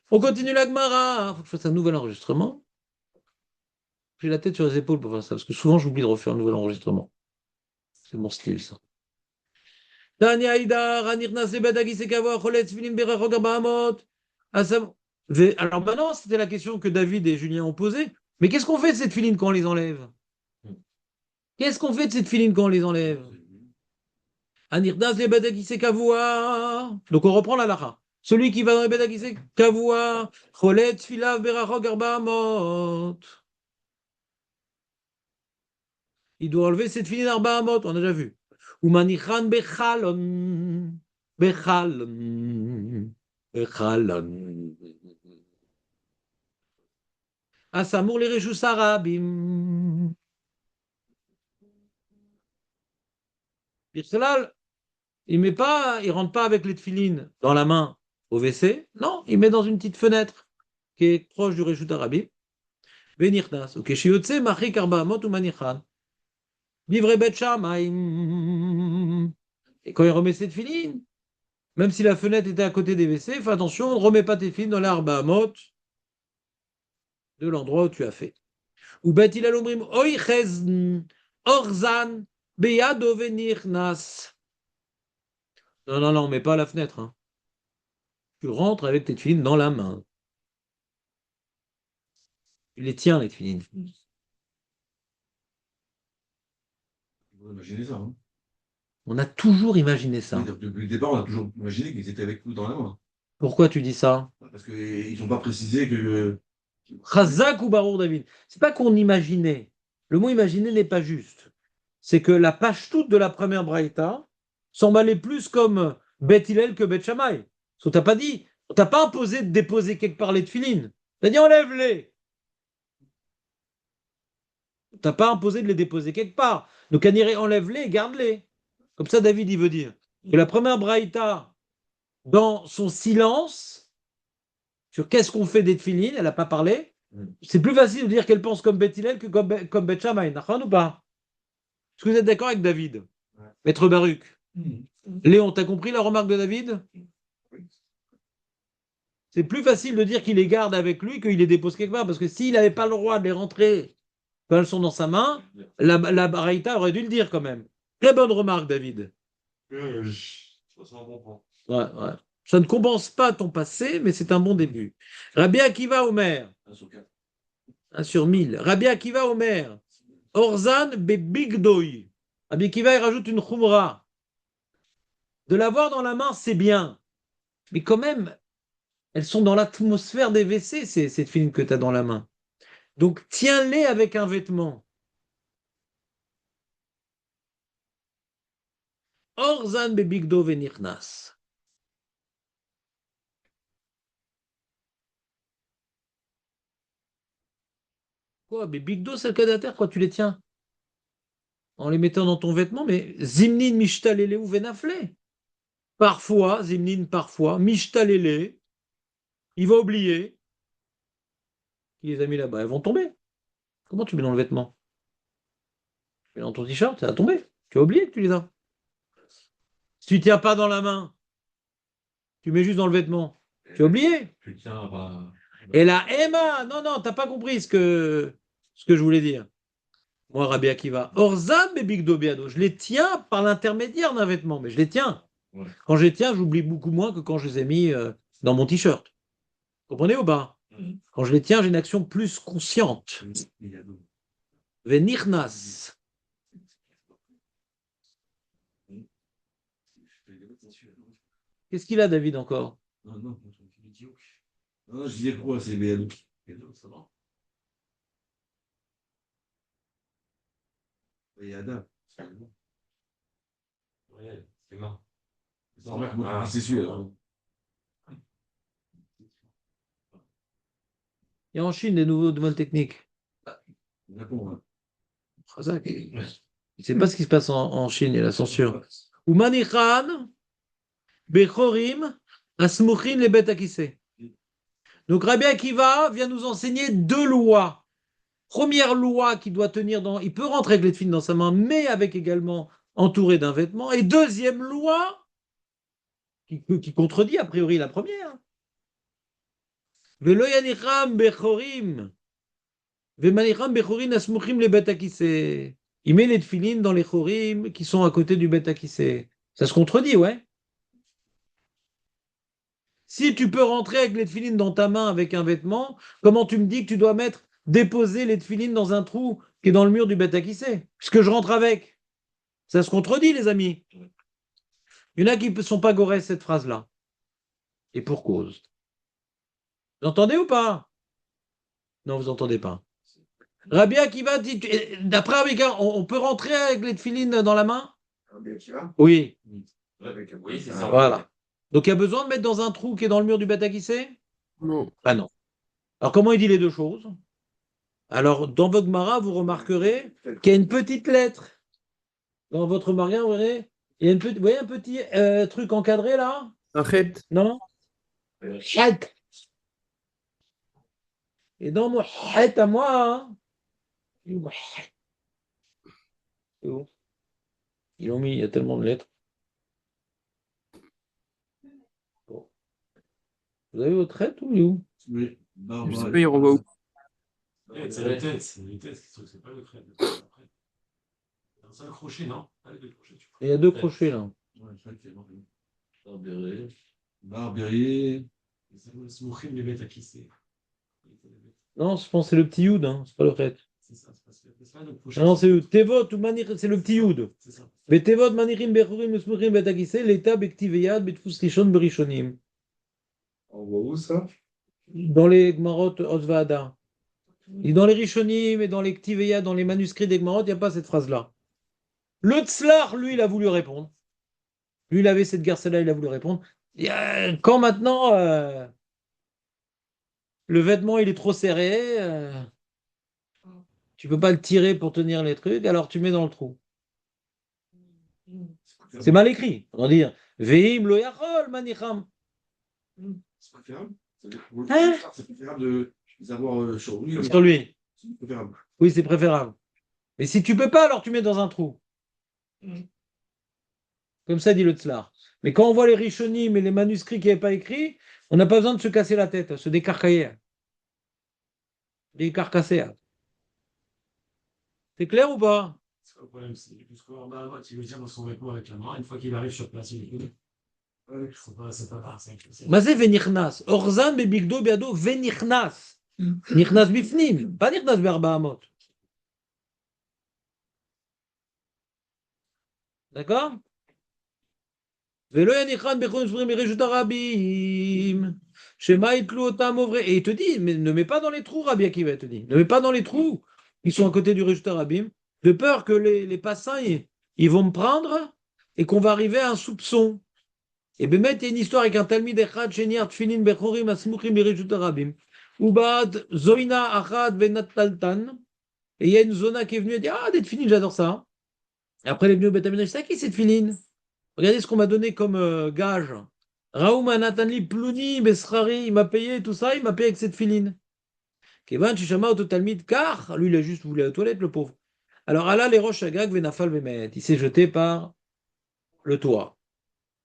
On continue la Gemara. Faut que je fasse un nouvel enregistrement. J'ai la tête sur les épaules pour faire ça, parce que souvent j'oublie de refaire un nouvel enregistrement. C'est mon style, ça. Tania Haïdar, Anirnas Lebadagi Sekava, Choletz Filim Berachok Abahamot. Alors maintenant, c'était la question que David et Julien ont posée. Mais qu'est-ce qu'on fait de cette filine quand on les enlève? Qu'est-ce qu'on fait de cette filine quand on les enlève? Anirnas Lebadagi Sekavoa. Donc on reprend la lacha. Celui qui va dans les Bedagi Sekavoa, Choletz Filav Berachok Abahamot. Il doit enlever cette filine Arbahamot, on a déjà vu. Ou Manichan Bechalon. Bechalon. Bechalon. Asamour les Reshus Arabim. Bircelal, il rentre pas avec les tefilines dans la main au WC. Non, il met dans une petite fenêtre qui est proche du Reshut Arabim. Benirnas. Ok, Shiotse, Machik Arbahamot ou Manichan. Vivre Bet Shamaim. Et quand il remet cette filine, même si la fenêtre était à côté des WC, fais attention, ne remets pas tes films dans l'arbre à mot de l'endroit où tu as fait. Ou bet-il alomrim oichezn orzan beyado venirnas. Non, non, non, on met pas à la fenêtre. Hein. Tu rentres avec tes films dans la main. Tu les tiens, les films.
Vous imaginez ça, hein.
On a toujours imaginé ça.
Depuis le départ, on a toujours imaginé qu'ils étaient avec nous dans la main.
Pourquoi tu dis ça?
Parce qu'ils n'ont pas précisé que.
Chazak ou Barour David. C'est pas qu'on imaginait. Le mot imaginer n'est pas juste. C'est que la page toute de la première Braïta semble aller plus comme Beth Hillel que Beth Shammai. On t'a pas dit, on t'a pas imposé de déposer quelque part les tefilines. T'as dit enlève-les. On t'a pas imposé de les déposer quelque part. Donc Aniré, enlève-les et garde-les. Comme ça, David, il veut dire que la première Braïta, dans son silence, sur qu'est-ce qu'on fait des tefilines, elle n'a pas parlé. C'est plus facile de dire qu'elle pense comme Beth Hillel que comme Beth Shammai. Nachon ou pas? Est-ce que vous êtes d'accord avec David? Maître Baruch. Léon, t'as compris la remarque de David? C'est plus facile de dire qu'il les garde avec lui qu'il les dépose quelque part, parce que s'il n'avait pas le droit de les rentrer quand elles sont dans sa main, la Baraïta aurait dû le dire quand même. Très bonne remarque, David.
Ça, c'est un bon point.
Ouais, ouais. Ça ne compense pas ton passé, mais c'est un bon début. Rabbi Akiva Omer, 1 sur 1000. Rabbi Akiva Omer, Orzan bebigdoi. Rabbi Akiva, il rajoute une khumra. De l'avoir dans la main, c'est bien. Mais quand même, elles sont dans l'atmosphère des WC, ces films que tu as dans la main. Donc, tiens-les avec un vêtement. Orzan bebigdo venichnas. Quoi, bebigdo, c'est le cas quoi, tu les tiens? En les mettant dans ton vêtement, mais zimnin mishtalele ou venafle. Parfois, zimnin, parfois, mishtalele, il va oublier. Qui les a mis là-bas? Elles vont tomber. Comment tu mets dans le vêtement? Tu mets dans ton t-shirt, ça va tomber. Tu as oublié que tu les as. Si tu ne tiens pas dans la main, tu mets juste dans le vêtement. Tu as oublié.
Tu tiens, bah,
Et là, Emma, non, non, t'as pas compris ce que je voulais dire. Moi, Rabbi Akiva, Orzam et Big Dobiado, je les tiens par l'intermédiaire d'un vêtement, mais je les tiens.
Ouais.
Quand je les tiens, j'oublie beaucoup moins que quand je les ai mis dans mon t-shirt. Vous comprenez ou pas? Quand je les tiens, j'ai une action plus consciente. Venirnas. Qu'est-ce qu'il a, David, encore?
Non, non, Non, je disais quoi, c'est Béadou.
Ça va.
Et Adam.
Ouais, c'est marrant.
C'est vrai que moi,
Ah.
c'est sûr.
Il y a en Chine des nouveaux nouvelles techniques.
Répond, hein.
Khazak, il ne sait pas ce qui se passe en Chine, il y a la censure. Umanichan, Bechorim, Asmuchin, les bêtes à qui c'est. Donc Rabbi Akiva vient nous enseigner deux lois. Première loi qu'il doit tenir dans. Il peut rentrer avec les tefilines dans sa main, mais avec également entouré d'un vêtement. Et deuxième loi, qui contredit a priori la première. Velo yanicham bechorim. Vemanicham bechorim asmuchim les bêtes à qui c'est. Il met les tefilines dans les chorim qui sont à côté du bêta qui c'est. Ça se contredit, ouais. Si tu peux rentrer avec les tefilines dans ta main avec un vêtement, comment tu me dis que tu dois déposer les tefilines dans un trou qui est dans le mur du bêta qui c'est? Puisque je rentre avec. Ça se contredit, les amis. Il y en a qui ne sont pas gorés cette phrase-là. Et pour cause. Vous entendez ou pas? Non, vous entendez pas. Rabbi Akiva dit, d'après Rabbi Akiva, on peut rentrer avec les tefilines dans la main?
Rabbi Akiva
Oui.
Oui, c'est ça.
Voilà. Donc il y a besoin de mettre dans un trou qui est dans le mur du bêta qui c'est?
Non.
Ah non. Alors comment il dit les deux choses? Alors dans votre Gemara, vous remarquerez qu'il y a une petite lettre. Dans votre Maria, vous verrez, il y a vous voyez un petit truc encadré là?
Un chet.
Non? Chet. Et dans mon chet à moi, hein, il est où mon chet? C'est où? Ils l'ont mis, il y a tellement de lettres. Bon. Vous avez votre tête ou il est où?
Oui.
Je sais pas, il renvoie où?
C'est la tête, c'est pas le crête. C'est un seul crochet, non? Pas les deux crochets, tu
Il y a deux crochets là.
Barbieri. Barbieri.
Smouchim les bêtes à qui c'est.
Non, je pense que c'est le petit Youd, hein, c'est pas le Chet.
C'est ça, c'est pas le crochet.
Non, c'est le Tevot ou Manir, c'est le petit Youd.
C'est ça.
Mais Tevot, Manirim, Bechurim, Usmuchim, Betakise, l'état Bektiveyad, Betfus Rishon, Berishonim.
On voit où ça?
Dans les Gmarot Osvada. Et dans les Rishonim et dans les Ktiveyad, dans les manuscrits des Gmarot, il n'y a pas cette phrase-là. Le Tzlar, lui, il a voulu répondre. Lui, il avait cette garce-là, il a voulu répondre. Et, quand maintenant le vêtement il est trop serré, tu peux pas le tirer pour tenir les trucs, alors tu mets dans le trou. C'est mal écrit. On va dire Veim lo yachol manicham.
C'est préférable.
Hein?
C'est préférable de les avoir sur lui.
Sur lui.
C'est préférable.
Oui, c'est préférable. Mais si tu peux pas, alors tu mets dans un trou. Comme ça dit le Tzlar. Mais quand on voit les Rishonim et les manuscrits qui n'avaient pas écrit, on n'a pas besoin de se casser la tête, se décarcailler. Décarcasser. C'est clair ou pas?
C'est pas le problème, c'est plus qu'en bas à droite, il veut dire dans son vêtement avec la main. Une fois qu'il arrive sur place, il est connu. C'est pas grave.
מה זה ונכנס? אורזן בבגדו בידו ונכנס. נכנס בפנים, pas נכנס ב-400. d'accord? ולא יניחן בכל ספרים מרשות הרבים. שמה יתלו אותם עוברי. Et il te dit, mais ne mets pas dans les trous, Rabbi Akiva, il te dit. Ne mets pas dans les trous. Ils sont à côté du Reshut Harabim. De peur que les passants, ils vont me prendre et qu'on va arriver à un soupçon. Et Bémet, il y a une histoire avec un Talmid Echad, Sheniar, Tfilin, Bechorim, Asmuchim, Bereshut Harabim. Ubad, Zoina, Achad, Venataltan. Et il y a une zona qui est venue et dit, ah, des Tfilin, j'adore ça. Et après, elle est venue au Beth Amikdash, c'est qui cette Tfilin? Regardez ce qu'on m'a donné comme gage. Raouma Natanli Plouni, Besrari, il m'a payé tout ça, il m'a payé avec cette filine. Kevan Chishama au Talmid, car lui, il a juste voulu aller aux toilettes, le pauvre. Alors, Allah, les roches Agag, Venafal, Vemet. Il s'est jeté par le toit.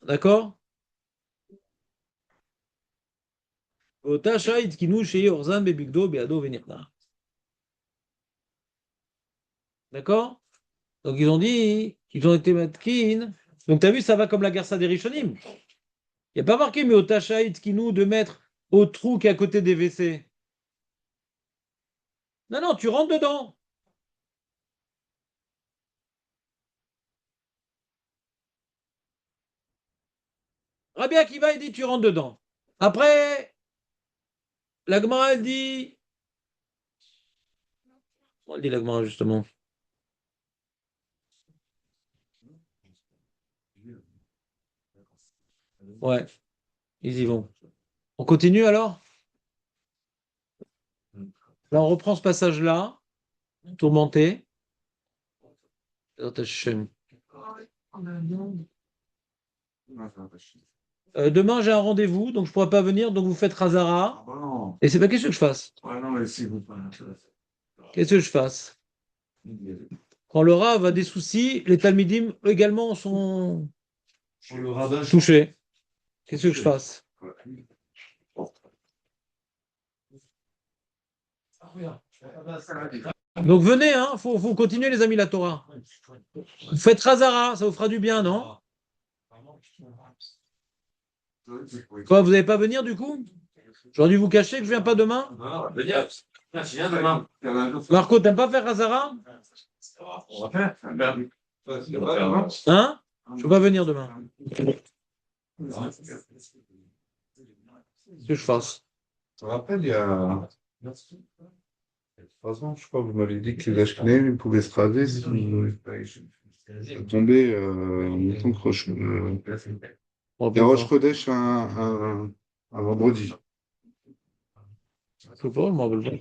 D'accord? Otashaïd Kinou, Shei Orzan, Bebigdo, Beado, Venirna. D'accord? Donc, ils ont dit qu'ils ont été matkin. Donc, tu as vu, ça va comme la Garça des Rishonim. Il n'y a pas marqué, mais Otashaïd Kinou de mettre au trou qui est à côté des WC. Non, non, tu rentres dedans. Rabbi Akiva, il dit tu rentres dedans. Après, La Gemara, elle dit. On dit la Gemara, justement. Ouais, ils y vont. On continue alors? Là, on reprend ce passage-là, tourmenté. Demain, j'ai un rendez-vous, donc je ne pourrai pas venir, donc vous faites Razara.
Ah bah non.
Et c'est pas qu'est-ce que je fasse?
Ouais, non, mais si vous pas.
Qu'est-ce que je fasse? Quand le Rav a des soucis, les Talmidim également sont
Le rabbin,
touchés. Qu'est-ce que je fasse? Donc venez, hein, faut continuer les amis la Torah. Vous faites Razara, ça vous fera du bien, non? Quoi, vous n'allez pas venir du coup? J'aurais dû vous cacher que je viens pas demain? Marco, t'aimes pas faire Razara?
On va faire.
Hein? Je peux pas venir demain. Qu'est-ce que je fasse?
Je me rappelle, il y a 3 ans, je crois, vous m'avez dit que les Ashkenazim pouvaient se raser si ça tombait en même temps que il y a Rosh Chodesh un vendredi.
Je sais pas, je m'en rappelle pas.